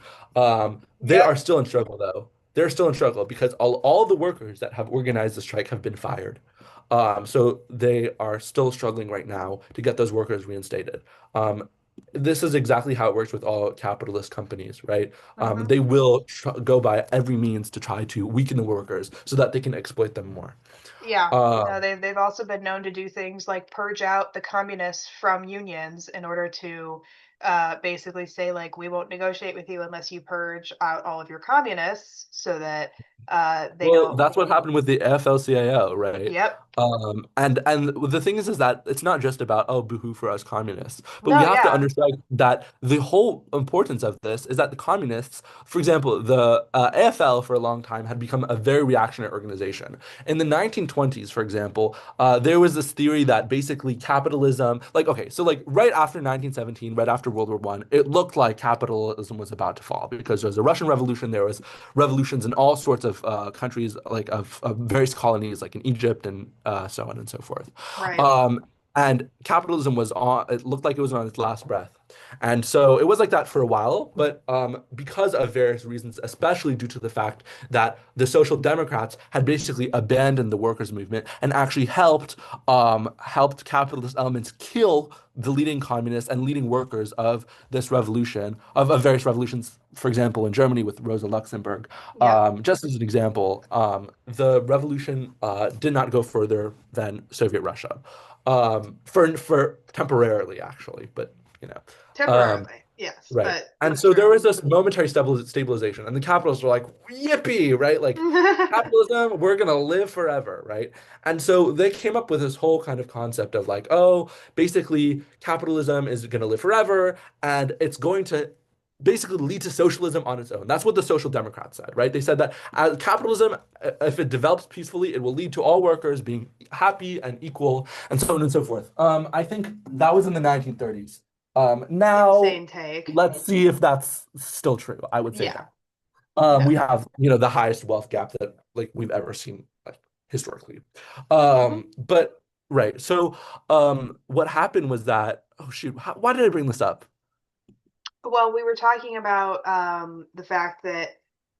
They are Yep. still in struggle, though. They're still in struggle because all the workers that have organized the strike have been fired. So they are still struggling right now to get those workers reinstated. This is exactly how it works with all capitalist companies, right? Hmm. They will go by every means to try to weaken the workers so that they can exploit them more. Yeah. No, Um, they've also been known to do things like purge out the communists from unions in order to basically say like we won't negotiate with you unless you purge out all of your communists so that they Well, don't. that's what happened with the AFL-CIO, right? Yep. And the thing is that it's not just about boohoo for us communists, but we No, have to yeah. understand that the whole importance of this is that the communists, for example, the AFL for a long time had become a very reactionary organization. In the 1920s, for example, there was this theory that basically capitalism, like okay, so like right after 1917, right after World War One, it looked like capitalism was about to fall because there was a Russian Revolution, there was revolutions in all sorts of countries, like of various colonies, like in Egypt and so on and so forth. Right. Um, and capitalism was on, it looked like it was on its last breath. And so it was like that for a while, but because of various reasons, especially due to the fact that the Social Democrats had basically abandoned the workers' movement and actually helped capitalist elements kill the leading communists and leading workers of this revolution, of various revolutions, for example, in Germany with Rosa Luxemburg. Yep. Just as an example, the revolution did not go further than Soviet Russia, for temporarily, actually, but you know. Um, Temporarily. Yes, Right. but And that's so there true. was this momentary stabilization, and the capitalists were like, yippee, right? Like, capitalism, we're gonna live forever, right? And so they came up with this whole kind of concept of like, oh, basically, capitalism is gonna live forever, and it's going to basically lead to socialism on its own. That's what the Social Democrats said, right? They said that capitalism, if it develops peacefully, it will lead to all workers being happy and equal, and so on and so forth. I think that was in the 1930s. Now Insane take. let's see if that's still true. I would say Yeah. no. We No. have, the highest wealth gap that like we've ever seen like historically. Hmm. But right. So, what happened was that, oh shoot, why did I bring this up? Well, we were talking about the fact that,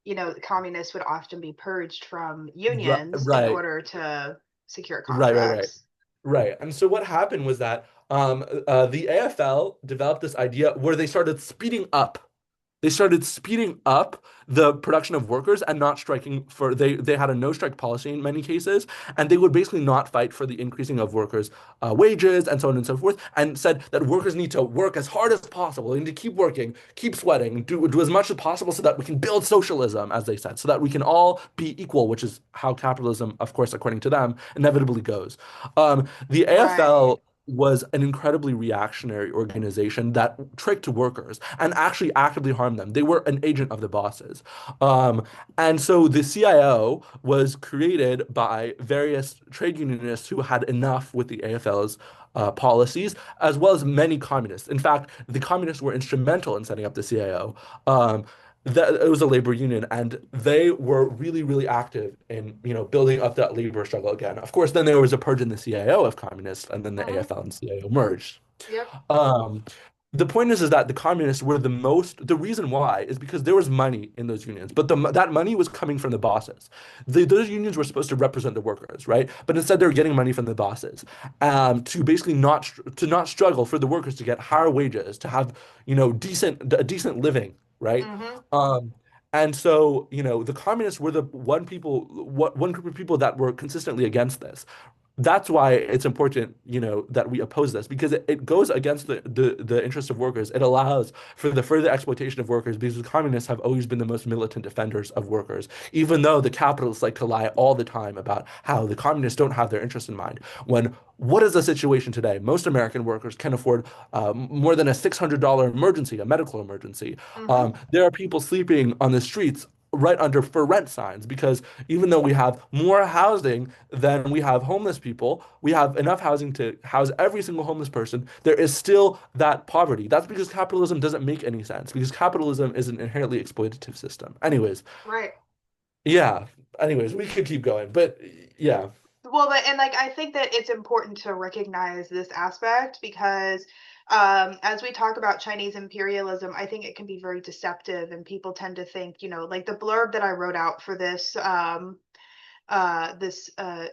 the communists would often be purged from unions in Right, order to secure right, right, right. contracts. Right. And so what happened was that the AFL developed this idea where they started speeding up. They started speeding up the production of workers and not striking for they had a no strike policy in many cases, and they would basically not fight for the increasing of workers' wages and so on and so forth, and said that workers need to work as hard as possible. They need to keep working, keep sweating, do as much as possible so that we can build socialism, as they said, so that we can all be equal, which is how capitalism, of course, according to them, inevitably goes. The Right. AFL was an incredibly reactionary organization that tricked workers and actually actively harmed them. They were an agent of the bosses. Um, and so the CIO was created by various trade unionists who had enough with the AFL's policies, as well as many communists. In fact, the communists were instrumental in setting up the CIO. That it was a labor union, and they were really, really active in building up that labor struggle again. Of course, then there was a purge in the CIO of communists, and then the Hmm. AFL and CIO merged. Yep. Um, the point is that the communists were the most. The reason why is because there was money in those unions, but that money was coming from the bosses. Those unions were supposed to represent the workers, right? But instead, they were getting money from the bosses to basically not struggle for the workers to get higher wages, to have a decent living, right? Hmm. Um, and so, the communists were the one group of people that were consistently against this. That's why it's important, that we oppose this because it goes against the interest of workers. It allows for the further exploitation of workers because the communists have always been the most militant defenders of workers, even though the capitalists like to lie all the time about how the communists don't have their interest in mind. When what is the situation today? Most American workers can afford more than a $600 emergency, a medical emergency. Hmm. There are people sleeping on the streets right under for rent signs because even though we have more housing than we have homeless people, we have enough housing to house every single homeless person. There is still that poverty. That's because capitalism doesn't make any sense because capitalism is an inherently exploitative system. Anyways, Right. yeah. Anyways, we could keep going, but yeah. Well, but and like I think that it's important to recognize this aspect because as we talk about Chinese imperialism, I think it can be very deceptive and people tend to think, like the blurb that I wrote out for this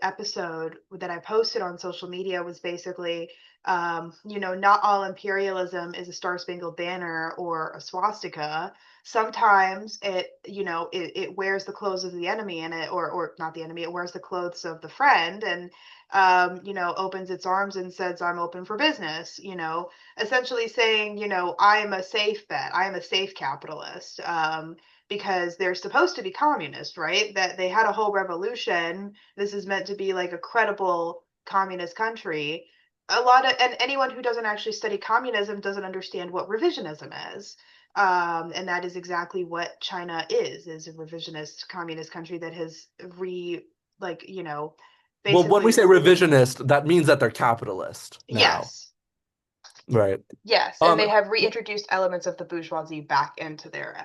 episode that I posted on social media was basically, not all imperialism is a Star Spangled Banner or a swastika. Sometimes it wears the clothes of the enemy and or not the enemy, it wears the clothes of the friend and opens its arms and says, I'm open for business, essentially saying, I am a safe bet, I am a safe capitalist. Because they're supposed to be communist, right? That they had a whole revolution. This is meant to be like a credible communist country. And anyone who doesn't actually study communism doesn't understand what revisionism is. And that is exactly what China is a revisionist communist country that has like, Well, when we basically, say revisionist, that means that they're capitalist now, yes, right? yes. And Um, they have reintroduced elements of the bourgeoisie back into their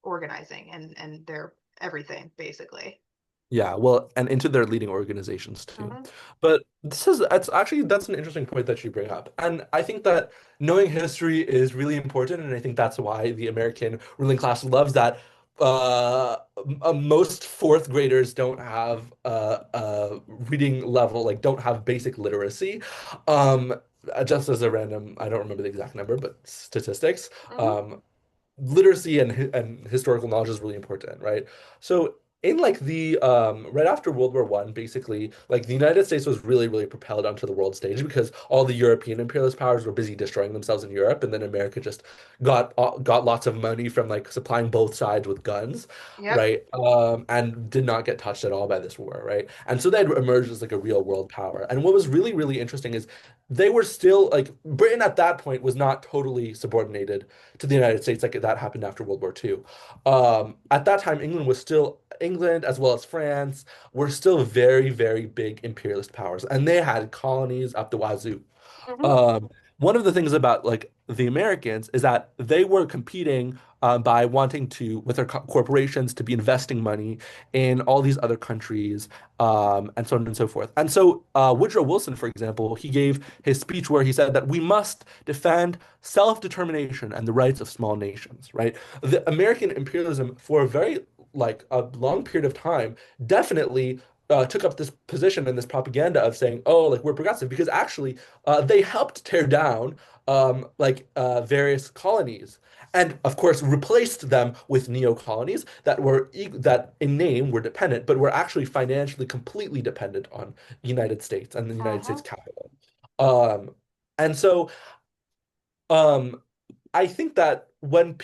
organizing and their everything basically. Yeah, well, and into their leading organizations too. Hmm. But that's an interesting point that you bring up. And I think that knowing history is really important, and I think that's why the American ruling class loves that. Most fourth graders don't have a reading level, like don't have basic literacy. Um, just as a random, I don't remember the exact number, but statistics. Hmm. Literacy and historical knowledge is really important, right? So in like the right after World War One, basically, like the United States was really, really propelled onto the world stage because all the European imperialist powers were busy destroying themselves in Europe, and then America just got lots of money from like supplying both sides with guns, Yep. right? And did not get touched at all by this war, right? And so they had emerged as like a real world power. And what was really, really interesting is they were still like Britain at that point was not totally subordinated to the United States like that happened after World War II. At that time, England as well as France were still very, very big imperialist powers, and they had colonies up the wazoo. Hmm. Um, One of the things about like the Americans is that they were competing by wanting to, with their corporations, to be investing money in all these other countries, and so on and so forth. And so Woodrow Wilson, for example, he gave his speech where he said that we must defend self-determination and the rights of small nations, right? The American imperialism, for a very like a long period of time, definitely took up this position and this propaganda of saying, "Oh, like we're progressive," because actually they helped tear down various colonies, and of course replaced them with neo-colonies that that in name were dependent, but were actually financially completely dependent on the United States and the United States Hmm. capital. Um, and so um, I think that when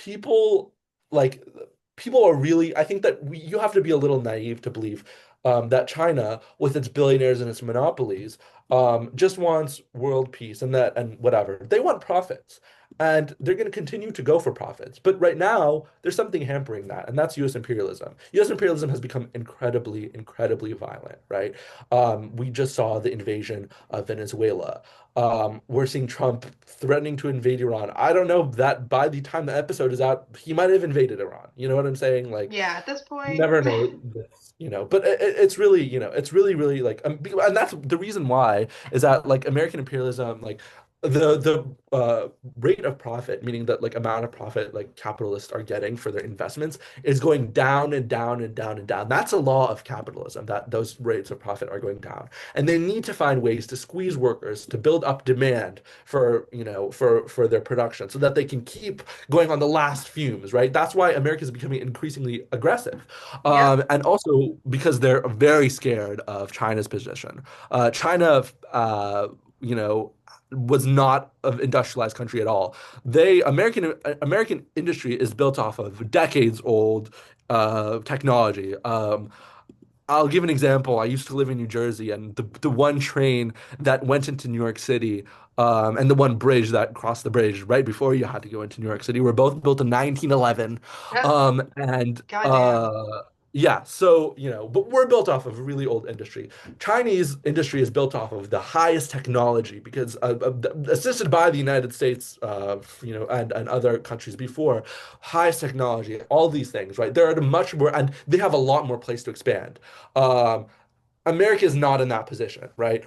like people are really, I think that you have to be a little naive to believe that China, with its billionaires and its monopolies, just wants world peace and that and whatever. They want profits, and they're going to continue to go for profits. But right now, there's something hampering that, and that's U.S. imperialism. U.S. imperialism has become incredibly, incredibly violent, right? We just saw the invasion of Venezuela. We're seeing Trump threatening to invade Iran. I don't know that by the time the episode is out, he might have invaded Iran. You know what I'm saying? Like, Yeah, at this you point. never know this, but it's really, it's really, really like, and that's the reason why is that like American imperialism, like the rate of profit, meaning that like amount of profit like capitalists are getting for their investments is going down and down and down and down. That's a law of capitalism that those rates of profit are going down, and they need to find ways to squeeze workers to build up demand for for their production so that they can keep going on the last fumes, right? That's why America is becoming increasingly aggressive. Yep. And also because they're very scared of China's position. China, you know, was not an industrialized country at all. American industry is built off of decades old technology. I'll give an example. I used to live in New Jersey, and the one train that went into New York City, and the one bridge that crossed the bridge right before you had to go into New York City were both built in 1911. Yep. And Goddamn. yeah, so but we're built off of a really old industry. Chinese industry is built off of the highest technology because assisted by the United States, and other countries before, highest technology, all these things, right? They're at a much more, and they have a lot more place to expand. Um, America is not in that position, right?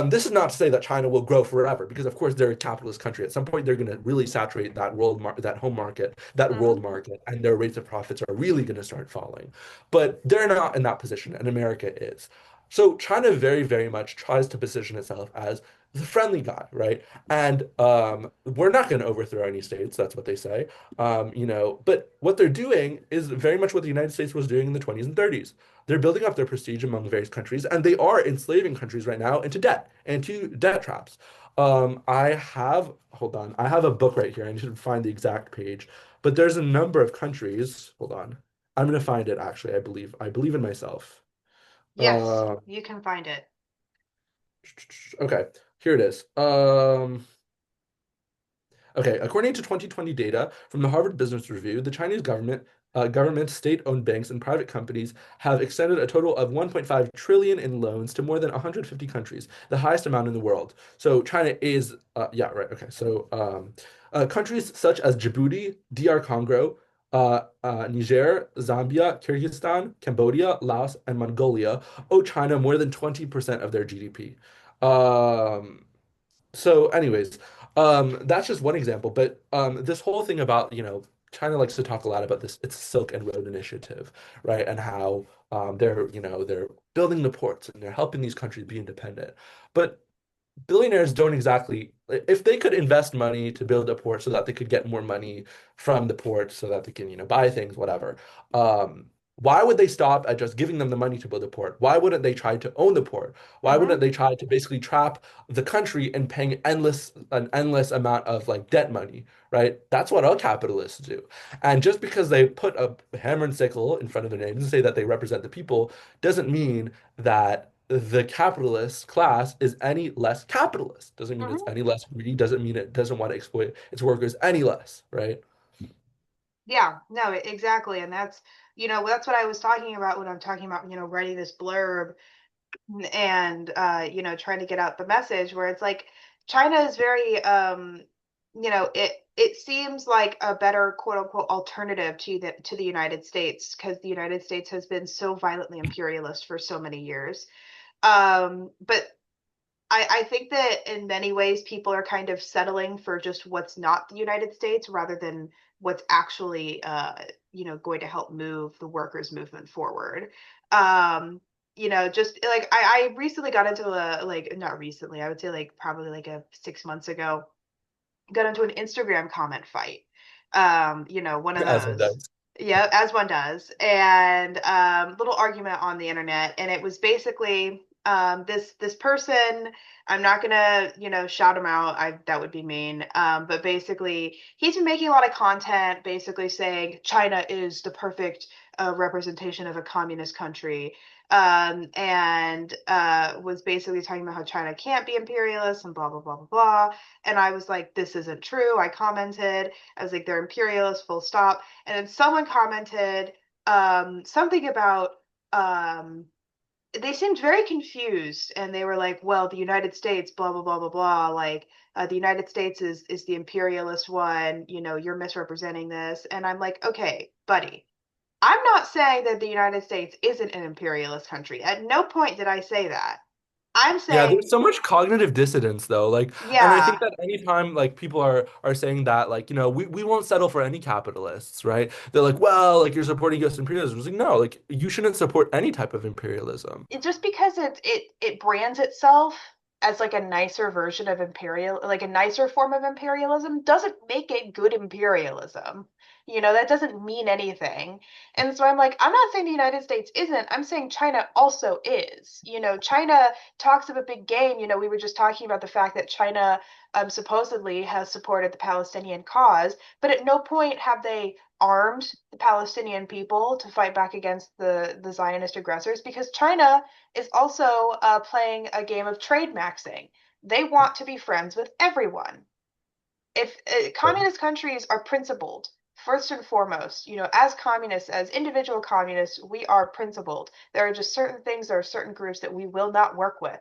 This is not to say that China will grow forever, because of course they're a capitalist country. At some point, they're going to really saturate that home market, that Hmm. world market, and their rates of profits are really going to start falling. But they're not in that position, and America is. So China very, very much tries to position itself as the friendly guy, right? And we're not going to overthrow any states. That's what they say. But what they're doing is very much what the United States was doing in the 20s and 30s. They're building up their prestige among various countries, and they are enslaving countries right now into debt, into debt traps. Hold on, I have a book right here. I need to find the exact page, but there's a number of countries. Hold on, I'm gonna find it actually. I believe in myself. Yes, Uh, you can find it. okay, here it is. Okay, according to 2020 data from the Harvard Business Review, the Chinese government, state-owned banks, and private companies have extended a total of 1.5 trillion in loans to more than 150 countries, the highest amount in the world. So China is, yeah, right. Okay, so countries such as Djibouti, DR Congo, Niger, Zambia, Kyrgyzstan, Cambodia, Laos, and Mongolia owe China more than 20% of their GDP. Um, anyways, that's just one example, but this whole thing about, China likes to talk a lot about this, it's Silk and Road Initiative, right? And how they're building the ports and they're helping these countries be independent. But billionaires don't exactly, if they could invest money to build a port so that they could get more money from the port so that they can, buy things, whatever. Why would they stop at just giving them the money to build a port? Why wouldn't they try to own the port? Why Mm-hmm. wouldn't they try to basically trap the country and paying an endless amount of like debt money, right? That's what all capitalists do. And just because they put a hammer and sickle in front of their names and say that they represent the people doesn't mean that the capitalist class is any less capitalist. Doesn't mean it's Mm-hmm. any less greedy. Doesn't mean it doesn't want to exploit its workers any less, right? Yeah, no, exactly. And that's what I was talking about when I'm talking about, writing this blurb and trying to get out the message where it's like China is very it seems like a better quote unquote alternative to the United States because the United States has been so violently imperialist for so many years. But I think that in many ways people are kind of settling for just what's not the United States rather than what's actually going to help move the workers' movement forward. Just like I recently got into a like not recently, I would say like probably like a 6 months ago, got into an Instagram comment fight. One of As one those. does. Yeah, as one does. And little argument on the internet. And it was basically this person, I'm not gonna, shout him out. That would be mean. But basically he's been making a lot of content basically saying China is the perfect representation of a communist country. And was basically talking about how China can't be imperialist and blah blah blah blah blah. And I was like, this isn't true. I commented, I was like, they're imperialists, full stop. And then someone commented something about they seemed very confused and they were like, well, the United States, blah blah blah blah blah, like the United States is the imperialist one, you're misrepresenting this. And I'm like, okay, buddy, I'm not saying that the United States isn't an imperialist country. At no point did I say that. I'm Yeah, saying, there's so much cognitive dissonance though. Like, and I think yeah, that anytime like people are saying that, like, we won't settle for any capitalists, right? They're like, well, like you're supporting US imperialism. It's like, no, like you shouldn't support any type of imperialism. just because it brands itself as like a nicer version of imperial, like a nicer form of imperialism, doesn't make it good imperialism. That doesn't mean anything. And so I'm like, I'm not saying the United States isn't. I'm saying China also is. China talks of a big game. We were just talking about the fact that China supposedly has supported the Palestinian cause, but at no point have they armed the Palestinian people to fight back against the Zionist aggressors because China is also playing a game of trade maxing. They want to be friends with everyone. If communist countries are principled, first and foremost, as communists, as individual communists, we are principled. There are just certain things, there are certain groups that we will not work with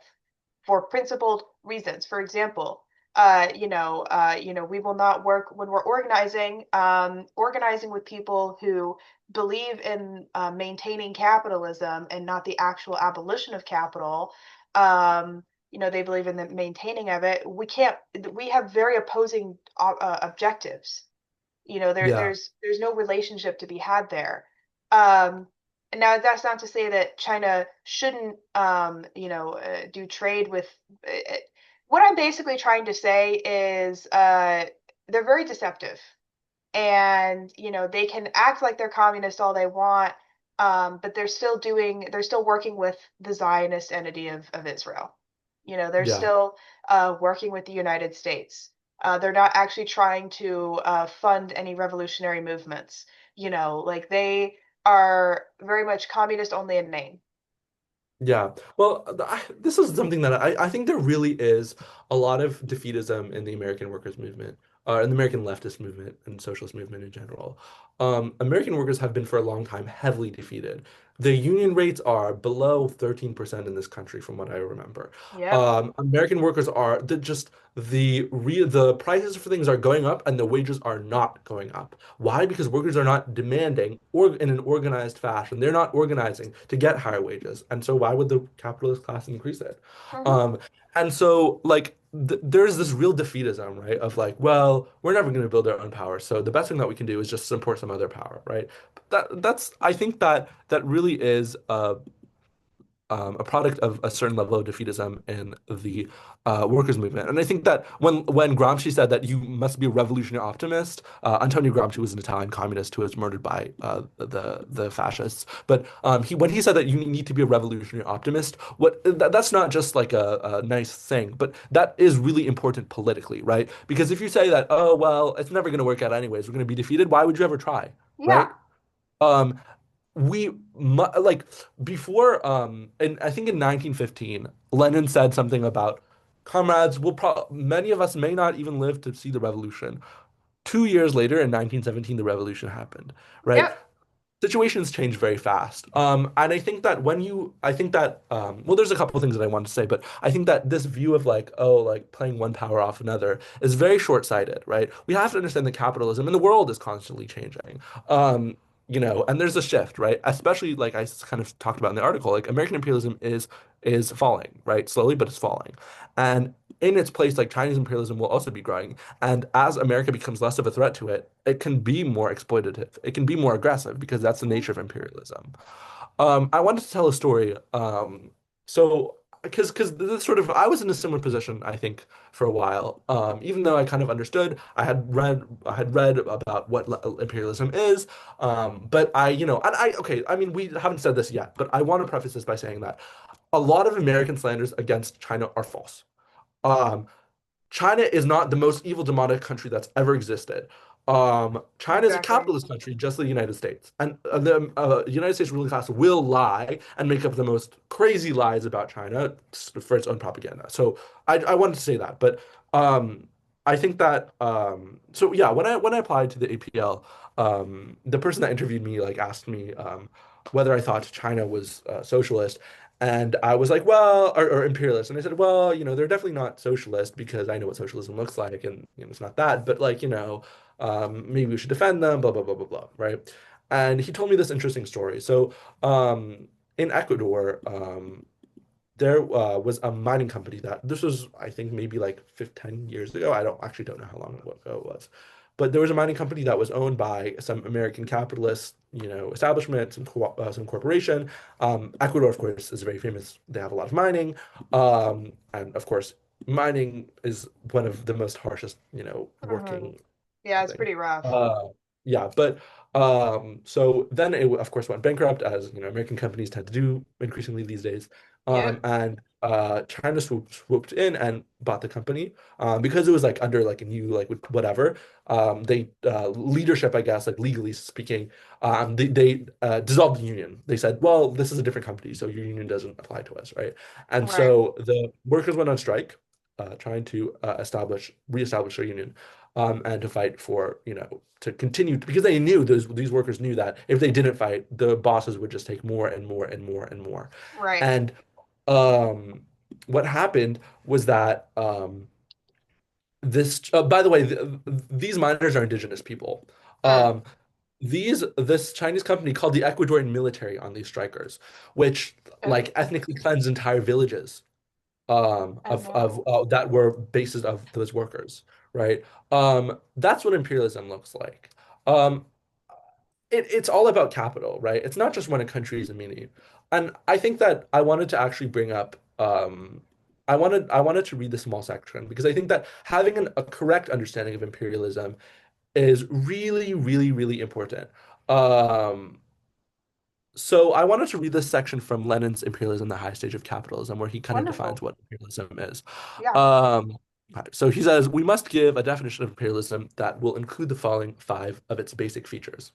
for principled reasons. For example, we will not work when we're organizing with people who believe in maintaining capitalism and not the actual abolition of capital. They believe in the maintaining of it. We can't. We have very opposing objectives. Yeah. There's no relationship to be had there. Um, and now that's not to say that China shouldn't, do trade with. What I'm basically trying to say is they're very deceptive, and they can act like they're communist all they want, but they're still working with the Zionist entity of Israel. They're Yeah. still working with the United States. They're not actually trying to fund any revolutionary movements. Like they are very much communist only in name. Yeah. Well, this is something that I think there really is a lot of defeatism in the American workers' movement, in the American leftist movement and socialist movement in general. American workers have been for a long time heavily defeated. The union rates are below 13% in this country, from what I remember. Yep. American workers are the prices for things are going up and the wages are not going up. Why? Because workers are not demanding or in an organized fashion. They're not organizing to get higher wages. And so why would the capitalist class increase it? Hmm. Um, and so like there's this real defeatism, right? Of like, well, we're never going to build our own power. So the best thing that we can do is just support some other power, right? That's I think that really is a product of a certain level of defeatism in the workers' movement. And I think that when Gramsci said that you must be a revolutionary optimist, Antonio Gramsci was an Italian communist who was murdered by the fascists. But he when he said that you need to be a revolutionary optimist, that's not just like a nice thing, but that is really important politically, right? Because if you say that, oh well, it's never going to work out anyways, we're going to be defeated, why would you ever try, Yeah. right? Um, like before and I think in 1915 Lenin said something about comrades will pro many of us may not even live to see the revolution. 2 years later in 1917 the revolution happened, right? Yep. Situations change very fast. And I think that I think that, well, there's a couple of things that I want to say, but I think that this view of like, oh, like playing one power off another is very short-sighted, right? We have to understand that capitalism and the world is constantly changing. And there's a shift, right? Especially like kind of talked about in the article, like American imperialism is falling, right? Slowly, but it's falling. And in its place, like Chinese imperialism will also be growing. And as America becomes less of a threat to it, it can be more exploitative. It can be more aggressive because that's the nature of imperialism. I wanted to tell a story. So because this sort of I was in a similar position, I think, for a while. Even though I kind of understood, I had read about what imperialism is. But and okay, I mean, we haven't said this yet, but I want to preface this by saying that a lot of American slanders against China are false. Um, China is not the most evil demonic country that's ever existed. China is a Exactly. capitalist country, just like the United States, and the United States ruling class will lie and make up the most crazy lies about China for its own propaganda. So I wanted to say that, but um, I think that so yeah, when I applied to the APL, the person that interviewed me like asked me whether I thought China was socialist, and I was like, well, or imperialist. And I said, well, they're definitely not socialist because I know what socialism looks like, and it's not that. But like, maybe we should defend them, blah blah blah blah blah, right? And he told me this interesting story. So, in Ecuador, there was a mining company that this was, I think, maybe like 15 years ago. I don't know how long ago it was. But there was a mining company that was owned by some American capitalist, establishment, some corporation. Ecuador, of course, is very famous. They have a lot of mining. And of course, mining is one of the most harshest, Hmm. working Yeah, it's thing. pretty rough. Yeah, but so then it of course went bankrupt, as American companies tend to do increasingly these days. Yep. And China swooped in and bought the company because it was like under like a new like whatever. They leadership, I guess, like legally speaking, they dissolved the union. They said, well, this is a different company, so your union doesn't apply to us, right? And Right. so the workers went on strike, trying to reestablish their union, and to fight for, to continue because they knew these workers knew that if they didn't fight, the bosses would just take more and more and more and more. Right. And um, what happened was that by the way, these miners are indigenous people. Mm. Um, this Chinese company called the Ecuadorian military on these strikers, which like Oh. ethnically cleansed entire villages Oh of no. that were bases of those workers, right? That's what imperialism looks like. Um, it's all about capital, right? It's not just when a country is a mini. And I think that I wanted to actually bring up I wanted to read the small section because I think that having a correct understanding of imperialism is really, really, really important. Um, so I wanted to read this section from Lenin's Imperialism, the High Stage of Capitalism, where he kind of defines Wonderful. what imperialism is. Yeah. Um, right, so he says, we must give a definition of imperialism that will include the following five of its basic features.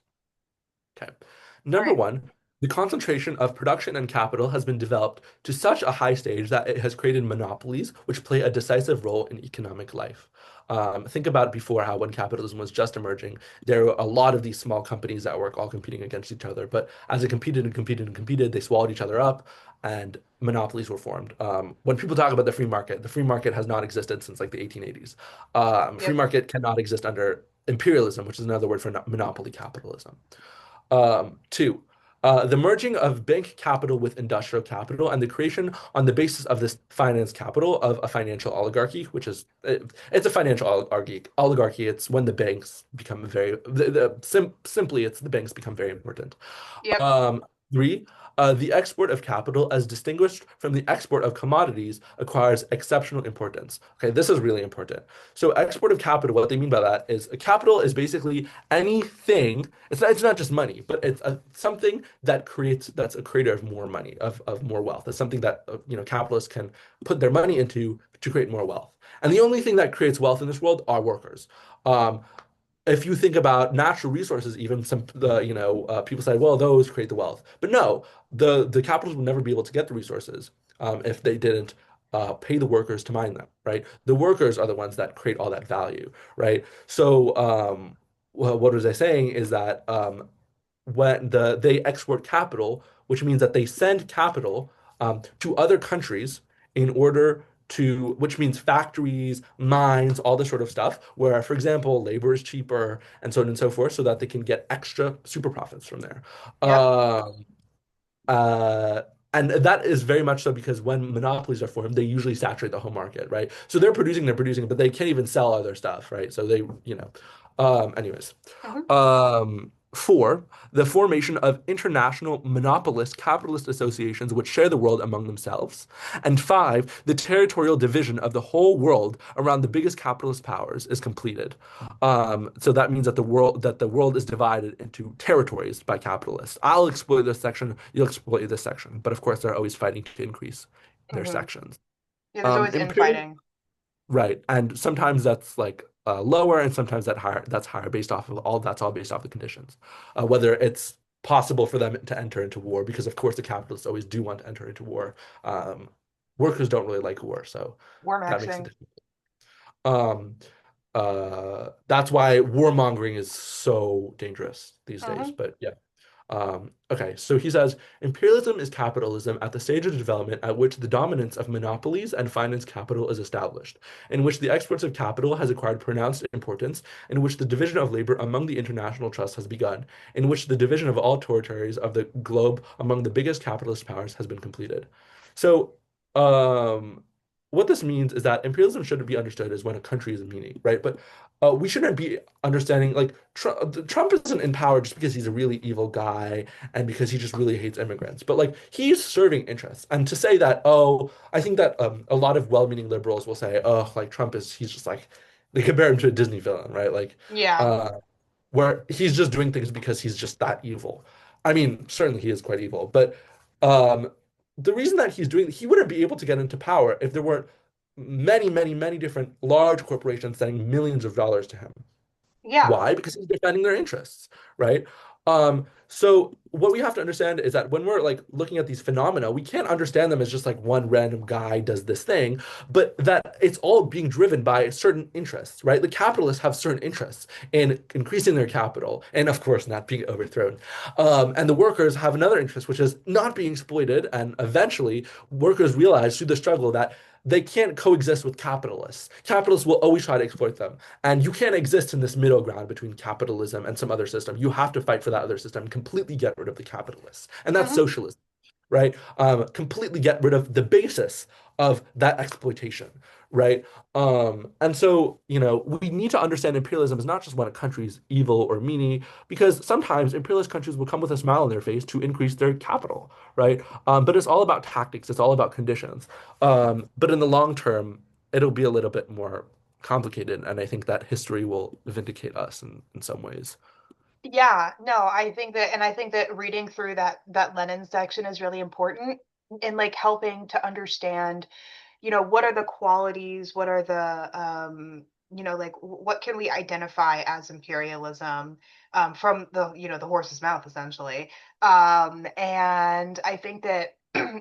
Okay. All Number right. one, the concentration of production and capital has been developed to such a high stage that it has created monopolies which play a decisive role in economic life. Think about before how when capitalism was just emerging, there were a lot of these small companies that were all competing against each other. But as it competed and competed and competed, they swallowed each other up and monopolies were formed. When people talk about the free market has not existed since like the 1880s. Free Yep. market cannot exist under imperialism, which is another word for monopoly capitalism. Two, the merging of bank capital with industrial capital and the creation on the basis of this finance capital of a financial oligarchy, which is it's a financial oligarchy. Oligarchy. It's when the banks become simply it's the banks become very important. Yep. Um, Three, the export of capital, as distinguished from the export of commodities, acquires exceptional importance. Okay, this is really important. So, export of capital, what they mean by that is a capital is basically anything. It's not just money, but it's something that creates that's a creator of more money, of more wealth. It's something that capitalists can put their money into to create more wealth. And the only thing that creates wealth in this world are workers. Um, if you think about natural resources, even some the people say, well, those create the wealth, but no, the capitalists would never be able to get the resources if they didn't pay the workers to mine them, right? The workers are the ones that create all that value, right? So, well, what was I saying is that when they export capital, which means that they send capital to other countries in order to, which means factories, mines, all this sort of stuff, where, for example, labor is cheaper and so on and so forth, so that they can get extra super profits from there. Yep. Um, uh, and that is very much so because when monopolies are formed, they usually saturate the whole market, right? So they're producing, but they can't even sell other stuff, right? So anyways. Hmm. Four, the formation of international monopolist capitalist associations which share the world among themselves. And five, the territorial division of the whole world around the biggest capitalist powers is completed. So that means that the world is divided into territories by capitalists. I'll exploit this section, you'll exploit this section, but of course they're always fighting to increase their Hmm. sections. Yeah, there's always Imperial infighting. Right. And sometimes that's like lower and sometimes that's higher based off of that's all based off the conditions. Whether it's possible for them to enter into war, because of course the capitalists always do want to enter into war. Um, Workers don't really like war, so War that makes it maxing. difficult. Um, that's why warmongering is so dangerous these days. Hmm. But yeah. Okay, so he says imperialism is capitalism at the stage of development at which the dominance of monopolies and finance capital is established, in which the exports of capital has acquired pronounced importance, in which the division of labor among the international trusts has begun, in which the division of all territories of the globe among the biggest capitalist powers has been completed. So, um, what this means is that imperialism shouldn't be understood as when a country is a meaning, right? But we shouldn't be understanding like Trump isn't in power just because he's a really evil guy and because he just really hates immigrants, but like he's serving interests. And to say that, oh, I think that a lot of well-meaning liberals will say, oh, like he's just like they compare him to a Disney villain, right? Like, Yeah. uh, where he's just doing things because he's just that evil. I mean, certainly he is quite evil, but um, the reason that he wouldn't be able to get into power if there weren't many, many, many different large corporations sending millions of dollars to him. Yeah. Why? Because he's defending their interests, right? So what we have to understand is that when we're like looking at these phenomena, we can't understand them as just like one random guy does this thing, but that it's all being driven by certain interests, right? The capitalists have certain interests in increasing their capital and, of course, not being overthrown. And the workers have another interest, which is not being exploited. And eventually, workers realize through the struggle that they can't coexist with capitalists. Capitalists will always try to exploit them. And you can't exist in this middle ground between capitalism and some other system. You have to fight for that other system, completely get rid of the capitalists. And that's Hmm. socialism, right? Completely get rid of the basis of that exploitation, right? And so, we need to understand imperialism is not just when a country is evil or meanie, because sometimes imperialist countries will come with a smile on their face to increase their capital, right? But it's all about tactics, it's all about conditions. But in the long term, it'll be a little bit more complicated, and I think that history will vindicate us in some ways. Yeah, no, I think that reading through that Lenin section is really important in like helping to understand, what are the qualities, what are the like what can we identify as imperialism from the horse's mouth essentially. And I think that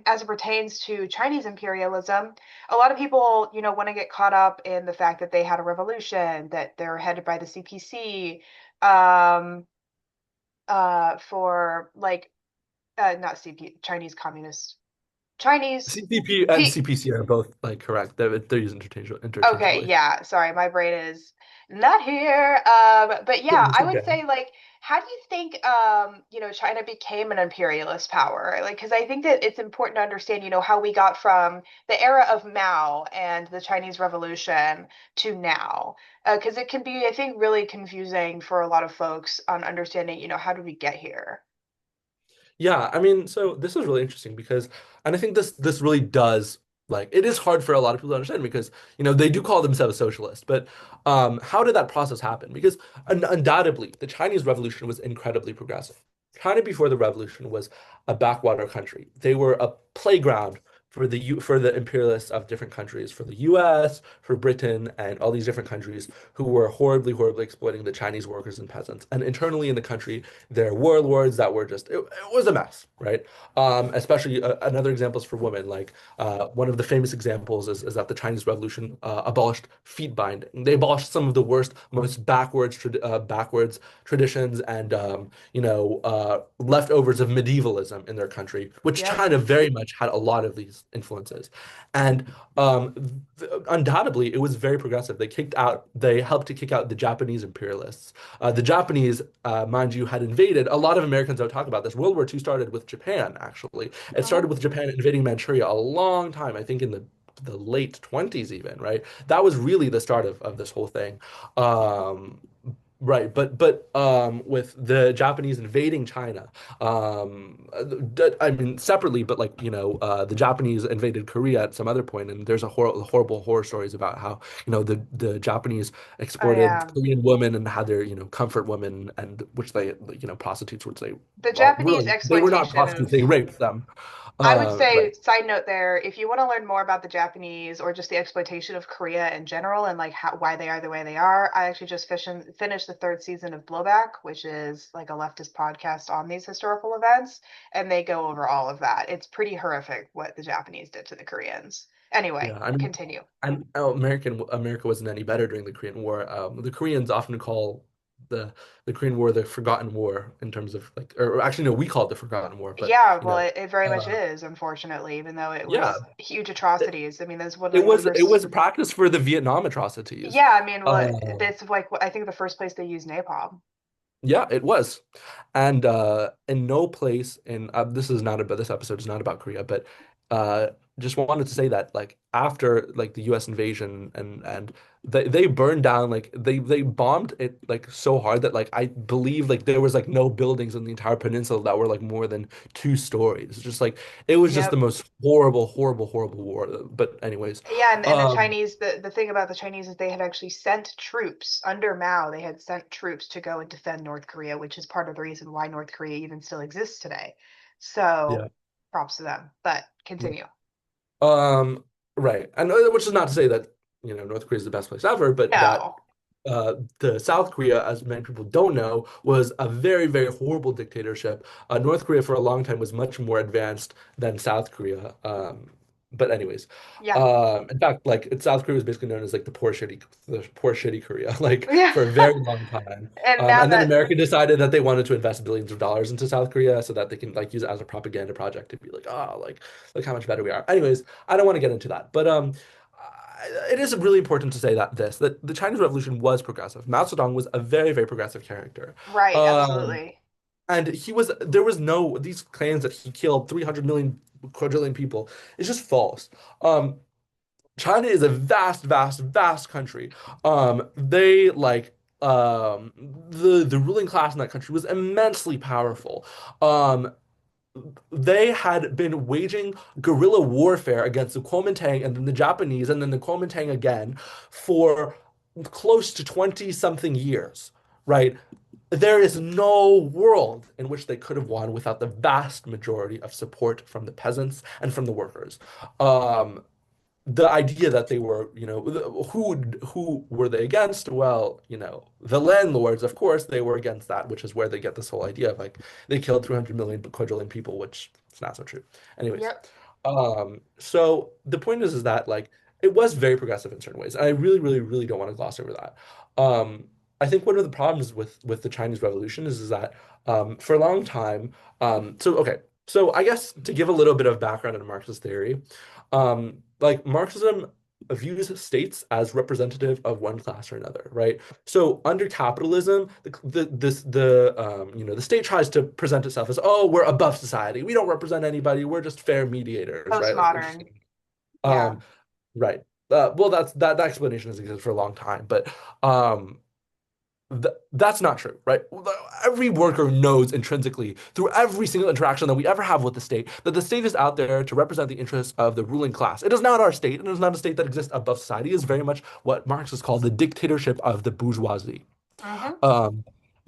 as it pertains to Chinese imperialism, a lot of people, want to get caught up in the fact that they had a revolution, that they're headed by the CPC, um, for like not CP Chinese Communist Chinese CCP and P. CPC are both like correct. They're used Okay, interchangeably. yeah, sorry, my brain is not here. But yeah, It's I would okay. say like, how do you think China became an imperialist power? Like, because I think that it's important to understand, how we got from the era of Mao and the Chinese Revolution to now. Because it can be, I think, really confusing for a lot of folks on understanding, how did we get here? Yeah, I mean, so this is really interesting because, and I think this really does like it is hard for a lot of people to understand because they do call themselves socialist, but how did that process happen? Because undoubtedly the Chinese Revolution was incredibly progressive. China before the revolution was a backwater country. They were a playground for the imperialists of different countries, for the U.S., for Britain, and all these different countries who were horribly, horribly exploiting the Chinese workers and peasants. And internally in the country, there were warlords that were it was a mess, right? Especially another example is for women. Like one of the famous examples is that the Chinese Revolution abolished feet binding. They abolished some of the worst, most backwards traditions and leftovers of medievalism in their country, which Yep. China very much had a lot of these influences. And undoubtedly, it was very progressive. They helped to kick out the Japanese imperialists. The Japanese, mind you, had invaded. A lot of Americans don't talk about this. World War II started with Japan, actually. It started Mhm. with Japan invading Manchuria a long time, I think in the late 20s even, right? That was really the start of this whole thing. Um, Right, but with the Japanese invading China, I mean separately, but like the Japanese invaded Korea at some other point, and there's a horrible horror stories about how the Japanese Oh exported yeah. Korean women and had their comfort women and which they prostitutes, which they The well Japanese really they were not exploitation prostitutes, of they raped them. I would Right. say, side note there, if you want to learn more about the Japanese or just the exploitation of Korea in general and like why they are the way they are, I actually just finished the third season of Blowback, which is like a leftist podcast on these historical events, and they go over all of that. It's pretty horrific what the Japanese did to the Koreans. Anyway, Yeah, I mean, continue. and America wasn't any better during the Korean War. The Koreans often call the the Korean War the Forgotten War in terms of like, or actually no, we call it the Forgotten War, but Yeah, you well, know, it very much uh, is, unfortunately, even though it yeah, was huge it, atrocities. I mean, that's it one of was the it first. was a practice for the Vietnam atrocities. Yeah, I mean, well, Um, that's like I think the first place they used napalm. Yeah, it was. And in no place in this is not about this episode is not about Korea, but uh just wanted to say that like after like the US invasion and they burned down like they bombed it like so hard that like I believe like there was like no buildings in the entire peninsula that were like more than 2 stories. Just like it was just the Yep. most horrible, horrible, horrible war. But anyways, Yeah, and the um Chinese, the thing about the Chinese is they had actually sent troops under Mao. They had sent troops to go and defend North Korea, which is part of the reason why North Korea even still exists today. So yeah. props to them. But continue. Um, right. And which is not to say that, North Korea is the best place ever, but that No. the South Korea, as many people don't know, was a very, very horrible dictatorship. North Korea for a long time was much more advanced than South Korea. But anyways, Yeah. in fact, like South Korea was basically known as like the poor shitty Korea, like Yeah. for a very long time. And now And then that America decided that they wanted to invest billions of dollars into South Korea so that they can like use it as a propaganda project to be like, oh, like look how much better we are. Anyways, I don't want to get into that, but it is really important to say that the Chinese Revolution was progressive. Mao Zedong was a very, very progressive character. right, Um, absolutely. and there was no, these claims that he killed 300 million quadrillion people. It's just false. China is a vast, vast, vast country. They like, the ruling class in that country was immensely powerful. Um, they had been waging guerrilla warfare against the Kuomintang and then the Japanese and then the Kuomintang again for close to 20 something years, right? There is no world in which they could have won without the vast majority of support from the peasants and from the workers. Um, the idea that they were, who were they against? Well, the landlords, of course, they were against that, which is where they get this whole idea of like they killed 300 million quadrillion people, which is not so true. Anyways, Yep. so the point is that like it was very progressive in certain ways, and I really, really, really don't want to gloss over that. Um, I think one of the problems with the Chinese Revolution is that for a long time, so okay, so I guess to give a little bit of background in Marxist theory. Like Marxism views states as representative of one class or another, right? So under capitalism, the state tries to present itself as, oh, we're above society. We don't represent anybody. We're just fair mediators, right? Like Postmodern. interesting. Yeah. Um, right. Well, that explanation has existed for a long time, but um, That's not true, right? Every worker knows intrinsically through every single interaction that we ever have with the state that the state is out there to represent the interests of the ruling class. It is not our state, and it is not a state that exists above society. It is very much what Marx called the dictatorship of the bourgeoisie. Hmm. Um,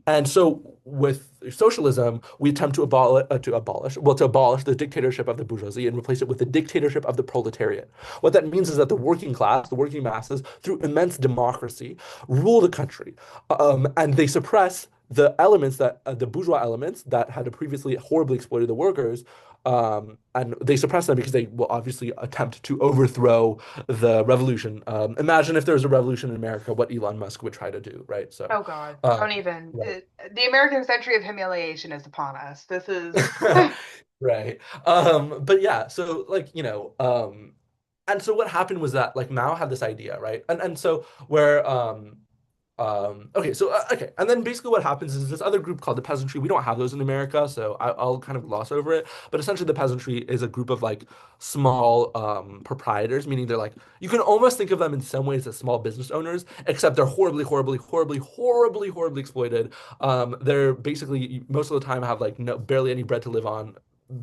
and so with socialism, we attempt to abolish the dictatorship of the bourgeoisie and replace it with the dictatorship of the proletariat. What that means is that the working class, the working masses, through immense democracy, rule the country, and they suppress the bourgeois elements that had previously horribly exploited the workers, and they suppress them because they will obviously attempt to overthrow the revolution. Imagine if there was a revolution in America, what Elon Musk would try to do, right? So, Oh God, um, don't even. right. The American century of humiliation is upon us. This is. Right. But yeah, so like, and so what happened was that like Mao had this idea, right? And so where okay, and then basically what happens is this other group called the peasantry. We don't have those in America, so I'll kind of gloss over it. But essentially, the peasantry is a group of like small proprietors, meaning they're like you can almost think of them in some ways as small business owners, except they're horribly, horribly, horribly, horribly, horribly exploited. They're basically most of the time have like no barely any bread to live on,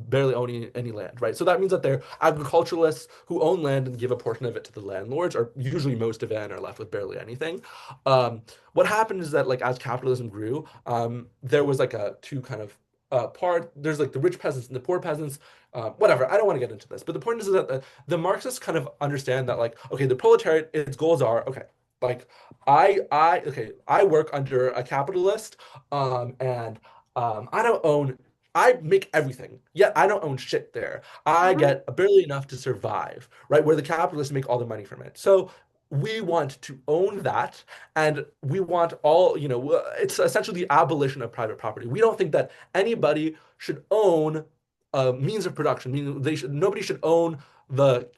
barely owning any land, right? So that means that they're agriculturalists who own land and give a portion of it to the landlords, or usually most of it, and are left with barely anything. What happened is that like as capitalism grew, there was like a two kind of part. There's like the rich peasants and the poor peasants. Whatever. I don't want to get into this, but the point is that the Marxists kind of understand that like okay, the proletariat, its goals are okay. Like I work under a capitalist, and I don't own I make everything, yet I don't own shit there. I Mhm. get barely enough to survive, right? Where the capitalists make all the money from it. So we want to own that, and we want all, it's essentially the abolition of private property. We don't think that anybody should own a means of production, meaning nobody should own the,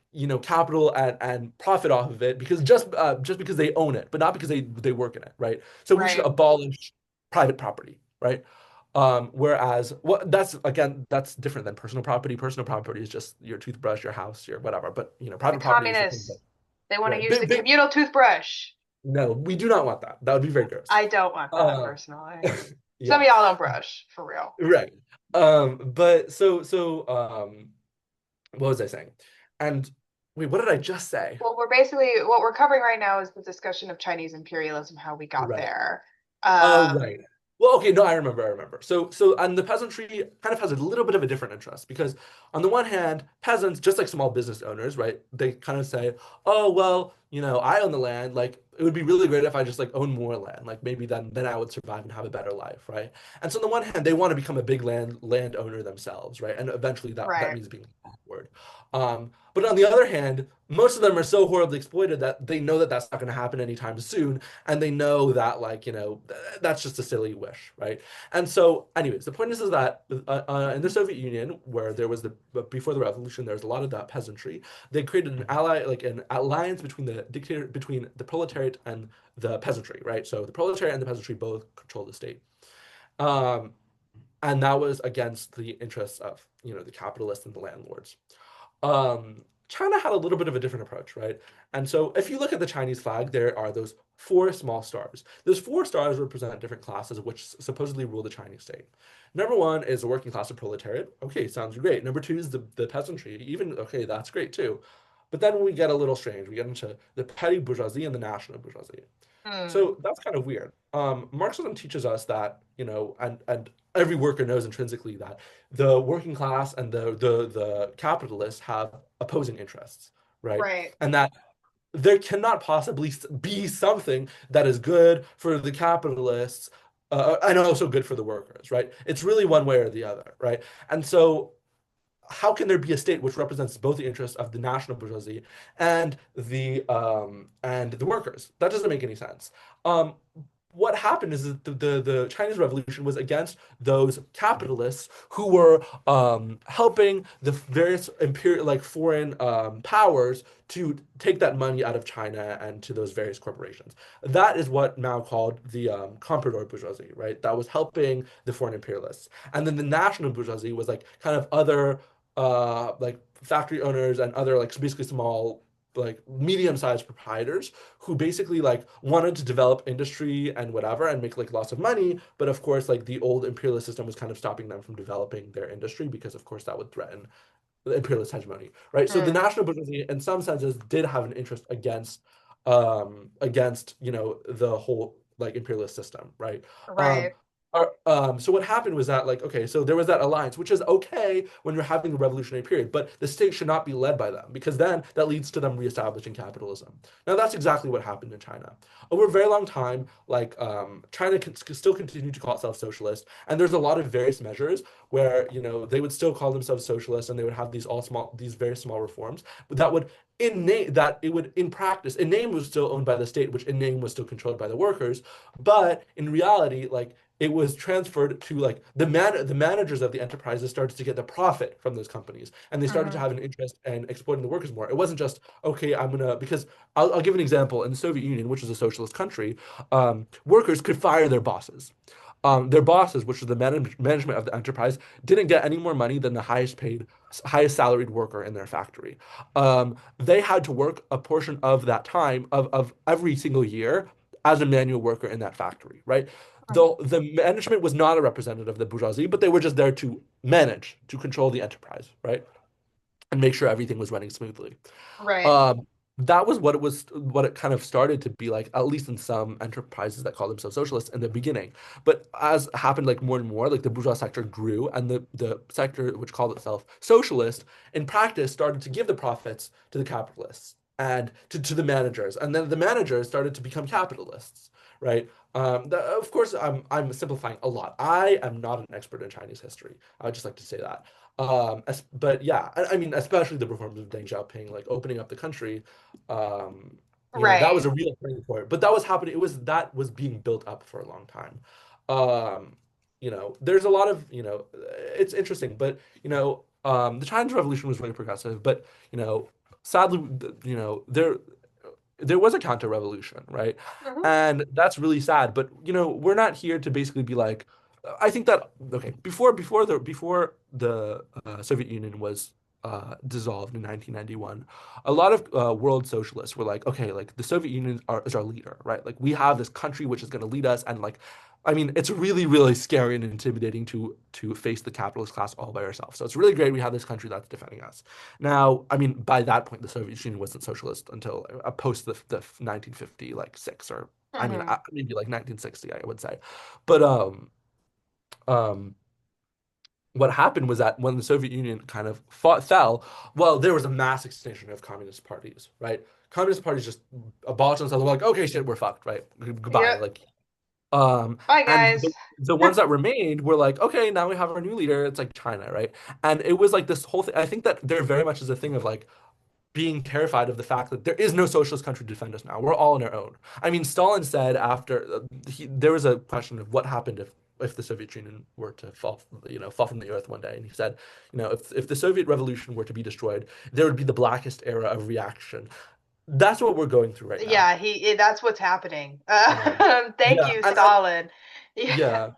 capital and profit off of it because just because they own it, but not because they work in it, right? So we should Right. abolish private property, right? Whereas what that's again that's different than personal property. Personal property is just your toothbrush, your house, your whatever. But The private property is the thing that communists, they want to right. use the communal toothbrush. No, we do not want that. That would be very gross. I don't want that Uh, personally. Some yeah, of y'all don't brush for real. right. But what was I saying? And wait, what did I just say? Well, we're basically what we're covering right now is the discussion of Chinese imperialism, how we got Right. there. Oh, Um, right. Well, okay, no, I remember. And the peasantry kind of has a little bit of a different interest because, on the one hand, peasants, just like small business owners, right? They kind of say, "Oh, well, I own the land. Like, it would be really great if I just like own more land. Like, maybe then I would survive and have a better life, right?" And so, on the one hand, they want to become a big landowner themselves, right? And eventually, that right, means being backward. But on the other hand, most of them are so horribly exploited that they know that that's not going to happen anytime soon, and they know that like that's just a silly wish, right? And so anyways, the point is that in the Soviet Union, where there was before the revolution, there was a lot of that peasantry. They created an alliance between the proletariat and the peasantry, right? So the proletariat and the peasantry both control the state, um, and that was against the interests of the capitalists and the landlords. China had a little bit of a different approach, right? And so if you look at the Chinese flag, there are those four small stars. Those four stars represent different classes which supposedly rule the Chinese state. Number one is the working class of proletariat. Okay, sounds great. Number two is the peasantry. Even, okay, that's great too. But then we get a little strange. We get into the petty bourgeoisie and the national bourgeoisie. hmm, So that's kind of weird. Marxism teaches us that, and every worker knows intrinsically that the working class and the capitalists have opposing interests, right? right. And that there cannot possibly be something that is good for the capitalists and also good for the workers, right? It's really one way or the other, right? And so how can there be a state which represents both the interests of the national bourgeoisie and the workers? That doesn't make any sense. Um, what happened is that the Chinese Revolution was against those capitalists who were helping the various imperial like foreign powers to take that money out of China and to those various corporations. That is what Mao called the comprador bourgeoisie, right? That was helping the foreign imperialists. And then the national bourgeoisie was like kind of other like factory owners and other like basically small like medium-sized proprietors who basically like wanted to develop industry and whatever and make like lots of money, but of course like the old imperialist system was kind of stopping them from developing their industry because of course that would threaten the imperialist hegemony, right? So the Mm, national bourgeoisie, in some senses, did have an interest against the whole like imperialist system, right? Um, right. so what happened was that like okay, so there was that alliance, which is okay when you're having a revolutionary period, but the state should not be led by them because then that leads to them reestablishing capitalism. Now that's exactly what happened in China. Over a very long time, like China still continued to call itself socialist, and there's a lot of various measures where they would still call themselves socialists and they would have these very small reforms that would in name that it would in practice in name was still owned by the state, which in name was still controlled by the workers, but in reality like it was transferred to like the managers of the enterprises started to get the profit from those companies and they started to Hmm. have an interest in exploiting the workers more. It wasn't just okay, I'm gonna because I'll give an example. In the Soviet Union, which is a socialist country, workers could fire their bosses, which was the management of the enterprise, didn't get any more money than the highest salaried worker in their factory. They had to work a portion of that time of every single year as a manual worker in that factory, right? The management was not a representative of the bourgeoisie, but they were just there to manage, to control the enterprise, right? And make sure everything was running smoothly. Right. Um, that was what it kind of started to be like, at least in some enterprises that call themselves socialists in the beginning. But as happened like more and more, like the bourgeois sector grew, and the sector which called itself socialist, in practice started to give the profits to the capitalists and to the managers, and then the managers started to become capitalists, right? Of course, I'm simplifying a lot. I am not an expert in Chinese history. I would just like to say that. But yeah, I mean, especially the reforms of Deng Xiaoping, like opening up the country, that was Right. a real turning point. But that was happening. That was being built up for a long time. Um, there's a lot of, it's interesting, but the Chinese Revolution was really progressive, but sadly, there was a counter revolution, right? Hmm. And that's really sad. But we're not here to basically be like, I think that okay, before the Soviet Union was dissolved in 1991, a lot of world socialists were like, okay, like the Soviet Union is our leader, right? Like we have this country which is going to lead us, and like, I mean, it's really, really scary and intimidating to face the capitalist class all by yourself. So it's really great we have this country that's defending us. Now, I mean, by that point, the Soviet Union wasn't socialist until post the 1950 like six or I mean Hmm. maybe like 1960, I would say. But um, what happened was that when the Soviet Union kind of fell, well, there was a mass extinction of communist parties, right? Communist parties just abolished themselves. They're like, okay, shit, we're fucked, right? Goodbye. Yep. Like, Bye, and guys. the ones that remained were like, okay, now we have our new leader. It's like China, right? And it was like this whole thing. I think that there very much is a thing of like being terrified of the fact that there is no socialist country to defend us now. We're all on our own. I mean, Stalin said after there was a question of what happened if the Soviet Union were to fall from the earth one day, and he said, if the Soviet Revolution were to be destroyed, there would be the blackest era of reaction. That's what we're going through right now. Yeah, that's what's happening. Um, Thank yeah, you, and Stalin. Yeah. yeah,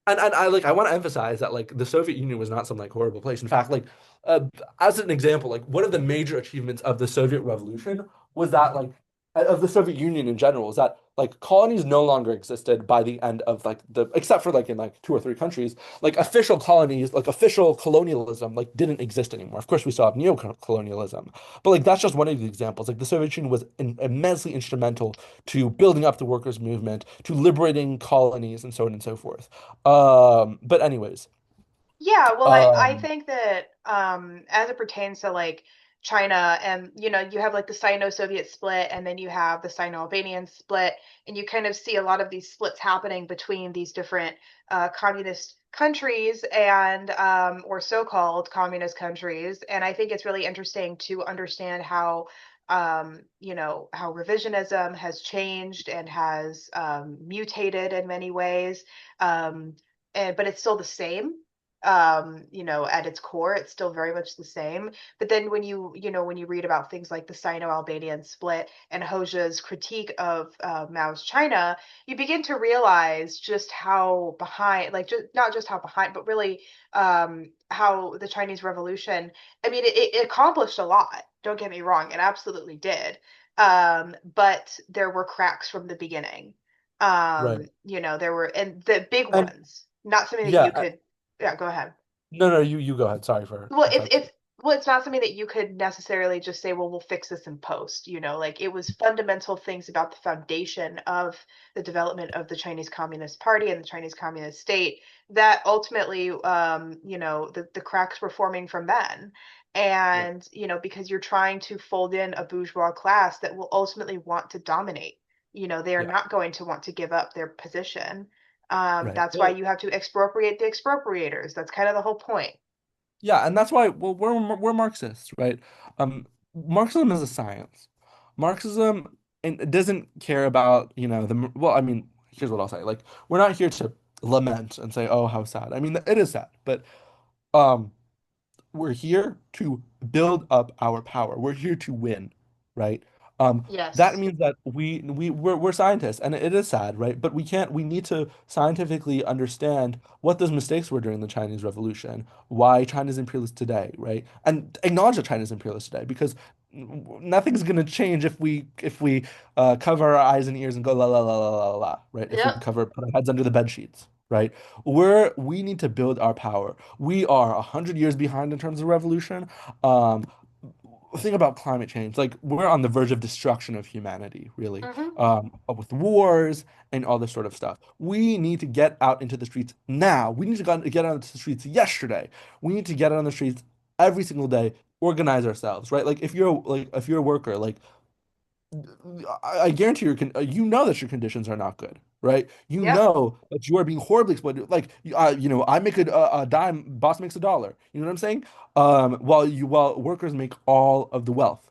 and I want to emphasize that like the Soviet Union was not some like horrible place. In fact, like uh, as an example, like one of the major achievements of the Soviet Revolution was that like of the Soviet Union in general is that like colonies no longer existed by the end of like the except for like in like two or three countries, like official colonies, like official colonialism like didn't exist anymore. Of course, we still have neo-colonialism, but like that's just one of the examples. Like the Soviet Union was immensely instrumental to building up the workers' movement, to liberating colonies, and so on and so forth. But anyways, Yeah, well, I um, think that as it pertains to like China and you have like the Sino-Soviet split and then you have the Sino-Albanian split and you kind of see a lot of these splits happening between these different communist countries and or so-called communist countries, and I think it's really interesting to understand how how revisionism has changed and has mutated in many ways, but it's still the same. At its core it's still very much the same, but then when you read about things like the Sino-Albanian split and Hoxha's critique of Mao's China, you begin to realize just how behind, like, just not just how behind, but really how the Chinese Revolution, I mean, it accomplished a lot. Don't get me wrong, it absolutely did. But there were cracks from the beginning. Right. There were, and the big And ones, not something that yeah, you could, yeah, go ahead. no, no, you go ahead. Sorry for Well, interrupting. it's not something that you could necessarily just say, well, we'll fix this in post, like it was fundamental things about the foundation of the development of the Chinese Communist Party and the Chinese Communist State that ultimately, the cracks were forming from then. Right. And, because you're trying to fold in a bourgeois class that will ultimately want to dominate. They are Yeah. not going to want to give up their position. Right. That's why Well, you have to expropriate the expropriators. That's kind of the whole point. yeah, and that's why well we're Marxists, right? Marxism is a science. Marxism and it doesn't care about, well, I mean, here's what I'll say. Like, we're not here to lament and say, "Oh, how sad." I mean, it is sad, but um we're here to build up our power. We're here to win, right? That Yes. means that we're scientists, and it is sad, right? But we need to scientifically understand what those mistakes were during the Chinese Revolution, why China's imperialist today, right? And acknowledge that China's imperialist today, because nothing's gonna change if we cover our eyes and ears and go la la la la la la, la, right? If we Yep. put our heads under the bed sheets, right? We need to build our power. We are 100 years behind in terms of revolution. Um, think about climate change. Like, we're on the verge of destruction of humanity, really, Hmm. with wars and all this sort of stuff. We need to get out into the streets now. We need to get out into the streets yesterday. We need to get out on the streets every single day, organize ourselves, right? If you're a worker, like I guarantee you know that your conditions are not good, right? You Yep. know that you are being horribly exploited. Like, I make a dime, boss makes a dollar. You know what I'm saying? While workers make all of the wealth.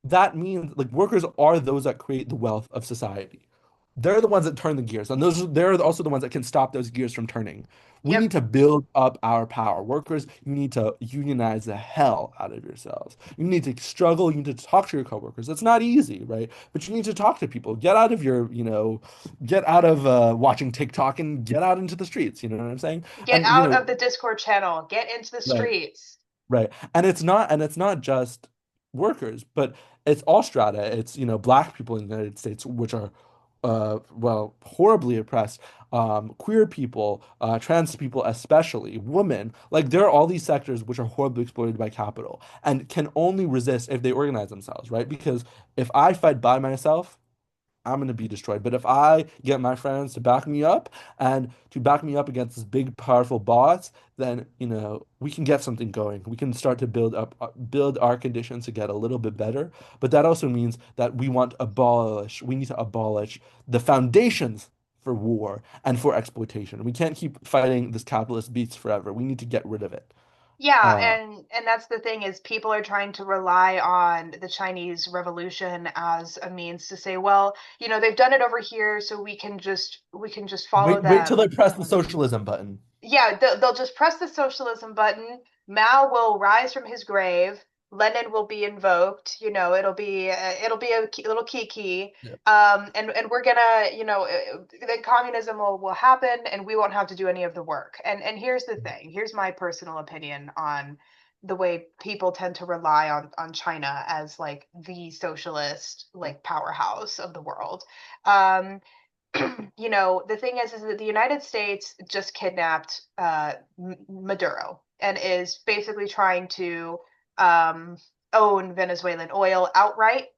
That means, like, workers are those that create the wealth of society. They're the ones that turn the gears, and they're also the ones that can stop those gears from turning. We Yep. need to build up our power. Workers, you need to unionize the hell out of yourselves. You need to struggle. You need to talk to your coworkers. It's not easy, right? But you need to talk to people. Get out of watching TikTok and get out into the streets. You know what I'm saying? Get And out of the Discord channel. Get into the right. streets. Right. And it's not just workers, but it's all strata. It's, black people in the United States, which are horribly oppressed. Queer people, trans people, especially women. Like, there are all these sectors which are horribly exploited by capital and can only resist if they organize themselves, right? Because if I fight by myself, I'm going to be destroyed. But if I get my friends to back me up and to back me up against this big, powerful boss, then, we can get something going. We can start to build our conditions to get a little bit better. But that also means that we need to abolish the foundations for war and for exploitation. We can't keep fighting this capitalist beast forever. We need to get rid of it. Yeah, Uh, and that's the thing is people are trying to rely on the Chinese Revolution as a means to say, well, they've done it over here, so we can just follow wait till them. they press the socialism button. Yeah, they'll just press the socialism button. Mao will rise from his grave. Lenin will be invoked. It'll be a little kiki. Yeah. And we're gonna, then communism will happen, and we won't have to do any of the work. And here's the thing. Here's my personal opinion on the way people tend to rely on China as like the socialist like powerhouse of the world. Um, the thing is that the United States just kidnapped Maduro and is basically trying to um, own Venezuelan oil outright,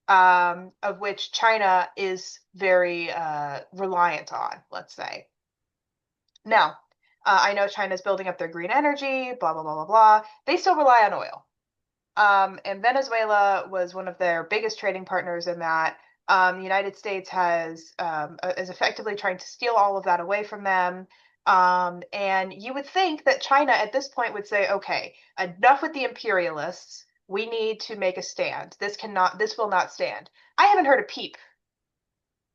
of which China is very reliant on, let's say. Now, I know China's building up their green energy, blah, blah, blah, blah, blah. They still rely on oil. And Venezuela was one of their biggest trading partners in that. The United States is effectively trying to steal all of that away from them. And you would think that China at this point would say, okay, enough with the imperialists. We need to make a stand. This will not stand. I haven't heard a peep,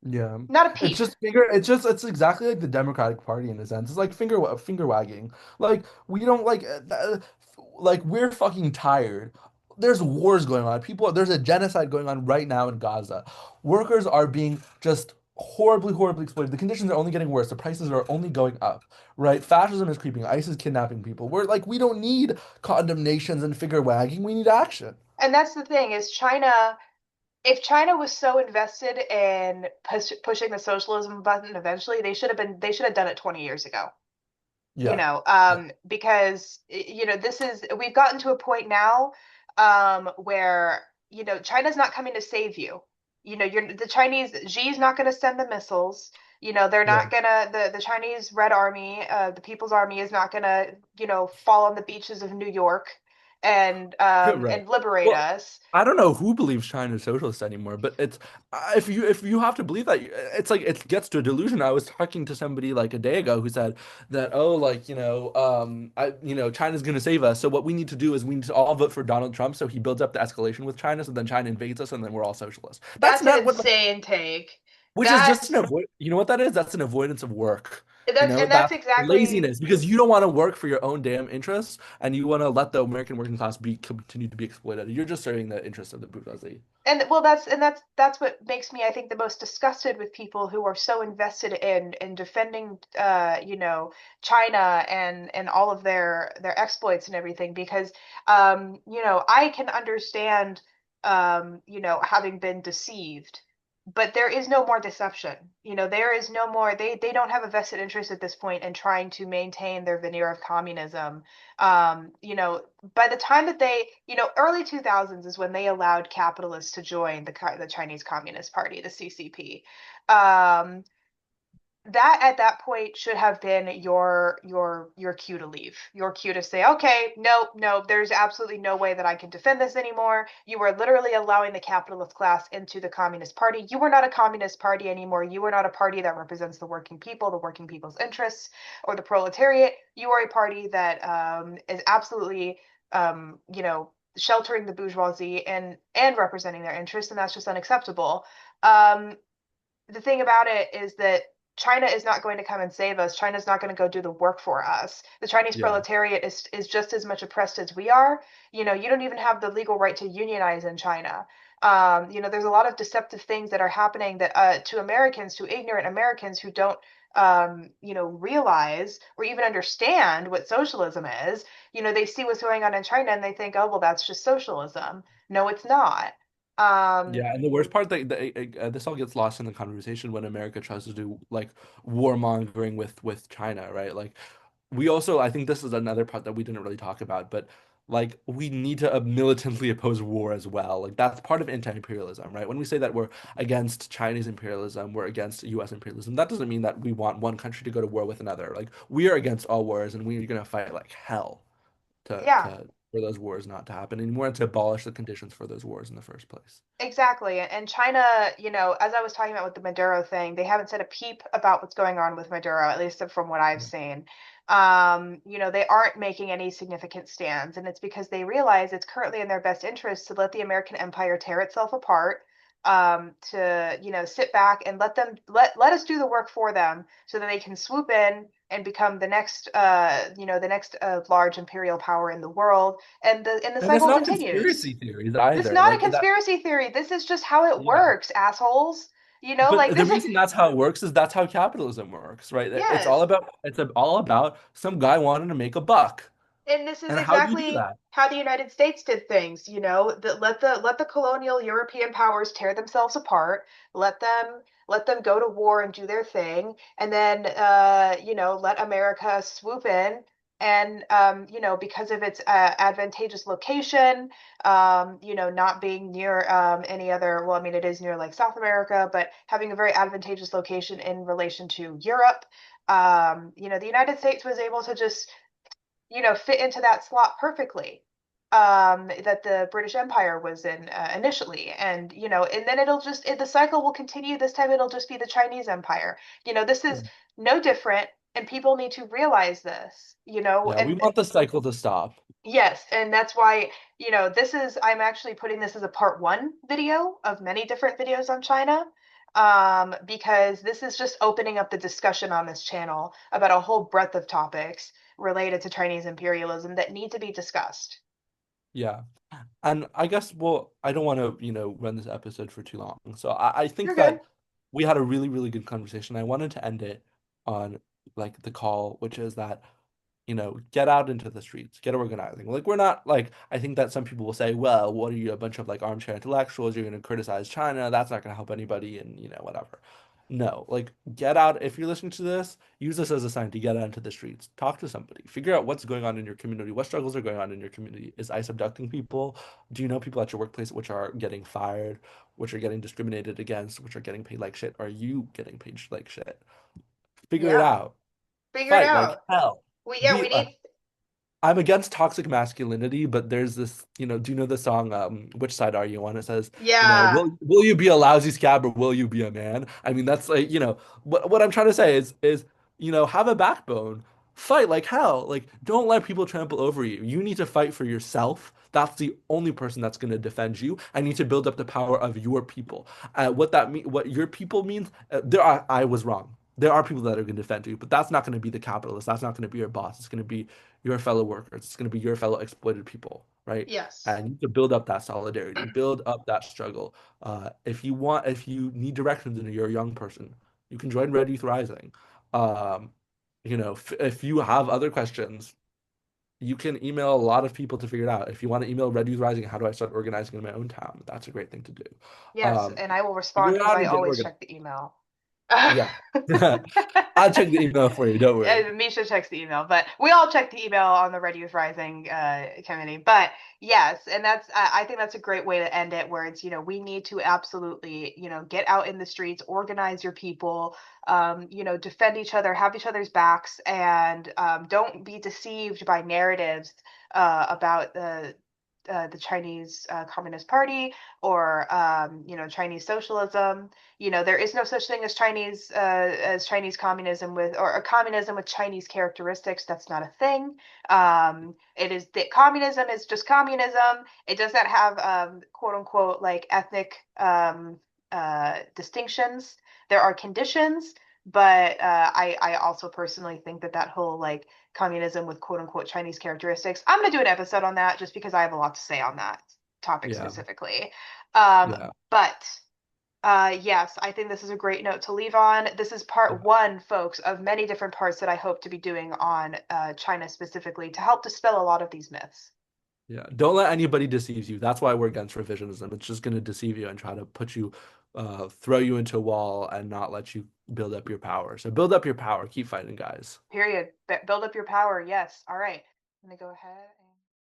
Yeah. not a It's peep. just finger it's exactly like the Democratic Party in a sense. It's like finger wagging. Like, we don't like we're fucking tired. There's wars going on. There's a genocide going on right now in Gaza. Workers are being just horribly, horribly exploited. The conditions are only getting worse. The prices are only going up, right? Fascism is creeping. ICE is kidnapping people. We're like, we don't need condemnations and finger wagging. We need action. And that's the thing is China, if China was so invested in pushing the socialism button eventually, they should have done it 20 years ago. Yeah. Yeah. Because this is we've gotten to a point now where China's not coming to save you. You're the Chinese. Xi's not going to send the missiles. They're Yeah. not gonna the Chinese Red Army, the People's Army is not gonna fall on the beaches of New York Right. and liberate Well, us. I don't know who believes China is socialist anymore, but it's if you have to believe that, it's like it gets to a delusion. I was talking to somebody like a day ago who said that, oh, like, China's going to save us. So what we need to do is we need to all vote for Donald Trump so he builds up the escalation with China, so then China invades us and then we're all socialists. That's That's an not what, insane take. which is just an That's avoid. You know what that is? That's an avoidance of work. that's That's exactly. laziness because you don't want to work for your own damn interests and you want to let the American working class be continue to be exploited. You're just serving the interests of the bourgeoisie. And well, that's what makes me, I think, the most disgusted with people who are so invested in defending, China and all of their exploits and everything. Because, I can understand, having been deceived, but there is no more deception. There is no more. They don't have a vested interest at this point in trying to maintain their veneer of communism. By the time that early 2000s is when they allowed capitalists to join the Chinese Communist Party, the CCP. Um, that at that point should have been your cue to leave, your cue to say, okay, no, no, there's absolutely no way that I can defend this anymore. You were literally allowing the capitalist class into the Communist Party. You were not a Communist Party anymore. You were not a party that represents the working people, the working people's interests, or the proletariat. You are a party that is absolutely sheltering the bourgeoisie and representing their interests, and that's just unacceptable. um, the thing about it is that China is not going to come and save us. China's not going to go do the work for us. The Chinese Yeah. proletariat is just as much oppressed as we are. You don't even have the legal right to unionize in China. There's a lot of deceptive things that are happening that to Americans, to ignorant Americans who don't realize or even understand what socialism is. They see what's going on in China and they think, oh, well, that's just socialism. No, it's not. Um, Yeah, and the worst part that this all gets lost in the conversation when America tries to do like warmongering with China, right? Like we also, I think this is another part that we didn't really talk about, but like we need to militantly oppose war as well. Like that's part of anti-imperialism, right? When we say that we're against Chinese imperialism, we're against US imperialism, that doesn't mean that we want one country to go to war with another. Like we are against all wars and we're gonna fight like hell yeah. to for those wars not to happen anymore and to abolish the conditions for those wars in the first place. Exactly. And China, as I was talking about with the Maduro thing, they haven't said a peep about what's going on with Maduro, at least from what I've seen. They aren't making any significant stands, and it's because they realize it's currently in their best interest to let the American empire tear itself apart, to, sit back and let us do the work for them so that they can swoop in and become the next large imperial power in the world, and the And it's cycle not continues. conspiracy theories It's either. not a Like that, conspiracy theory. This is just how it yeah. works, assholes. But Like the this. reason that's how it works is that's how capitalism works, right? Yes. It's all about some guy wanting to make a buck. And this is And how do you do exactly that? how the United States did things, that let the colonial European powers tear themselves apart, let them go to war and do their thing, and then let America swoop in and because of its advantageous location, not being near any other, well, I mean, it is near like South America, but having a very advantageous location in relation to Europe, the United States was able to just fit into that slot perfectly, that the British Empire was in initially. And then the cycle will continue. This time it'll just be the Chinese Empire. This is no different, and people need to realize this, Yeah, we and want the cycle to stop. yes, and that's why, I'm actually putting this as a part one video of many different videos on China. Because this is just opening up the discussion on this channel about a whole breadth of topics related to Chinese imperialism that need to be discussed. Yeah. And I guess, well, I don't want to, run this episode for too long. So I You're think good. that we had a really, really good conversation. I wanted to end it on like the call, which is that, get out into the streets, get organizing. Like we're not like I think that some people will say, well, what are you, a bunch of like armchair intellectuals? You're going to criticize China. That's not going to help anybody, and whatever. No, like get out. If you're listening to this, use this as a sign to get out into the streets. Talk to somebody. Figure out what's going on in your community. What struggles are going on in your community? Is ICE abducting people? Do you know people at your workplace which are getting fired, which are getting discriminated against, which are getting paid like shit? Are you getting paid like shit? Figure it Yeah, out. figure it Fight like out. hell. Yeah, Be we need. I'm against toxic masculinity, but there's this, do you know the song Which Side Are You on? It says, Yeah, will you be a lousy scab or will you be a man? I mean, that's like, what I'm trying to say is, have a backbone. Fight like hell. Like, don't let people trample over you. You need to fight for yourself. That's the only person that's going to defend you. I need to build up the power of your people. What your people means, I was wrong. There are people that are going to defend you, but that's not going to be the capitalist. That's not going to be your boss. It's going to be your fellow workers. It's going to be your fellow exploited people, right? yes. And you need to build up that solidarity, build up that struggle. If you need directions and you're a young person, you can join Red Youth Rising. Um, if you have other questions, you can email a lot of people to figure it out. If you want to email Red Youth Rising, how do I start organizing in my own town? That's a great thing to do. Yes, Um, and I will Figure respond it because out I and get always organized. check the email. Yeah. I'll check the email for you. Don't worry. Misha checks the email, but we all check the email on the Red Youth Rising committee. But yes, and I think that's a great way to end it, where it's we need to absolutely get out in the streets, organize your people, defend each other, have each other's backs, and don't be deceived by narratives about the Chinese Communist Party or Chinese socialism. There is no such thing as Chinese communism with or a communism with Chinese characteristics. That's not a thing. It is that communism is just communism. It does not have quote unquote like ethnic distinctions. There are conditions, but I also personally think that whole like communism with quote unquote Chinese characteristics. I'm gonna do an episode on that just because I have a lot to say on that topic Yeah. specifically. Yeah. But yes, I think this is a great note to leave on. This is Yeah. part one, folks, of many different parts that I hope to be doing on China specifically to help dispel a lot of these myths. Yeah. Don't let anybody deceive you. That's why we're against revisionism. It's just going to deceive you and try to put you, throw you into a wall and not let you build up your power. So build up your power. Keep fighting, guys. Period. Build up your power. Yes. All right. I'm going to go ahead.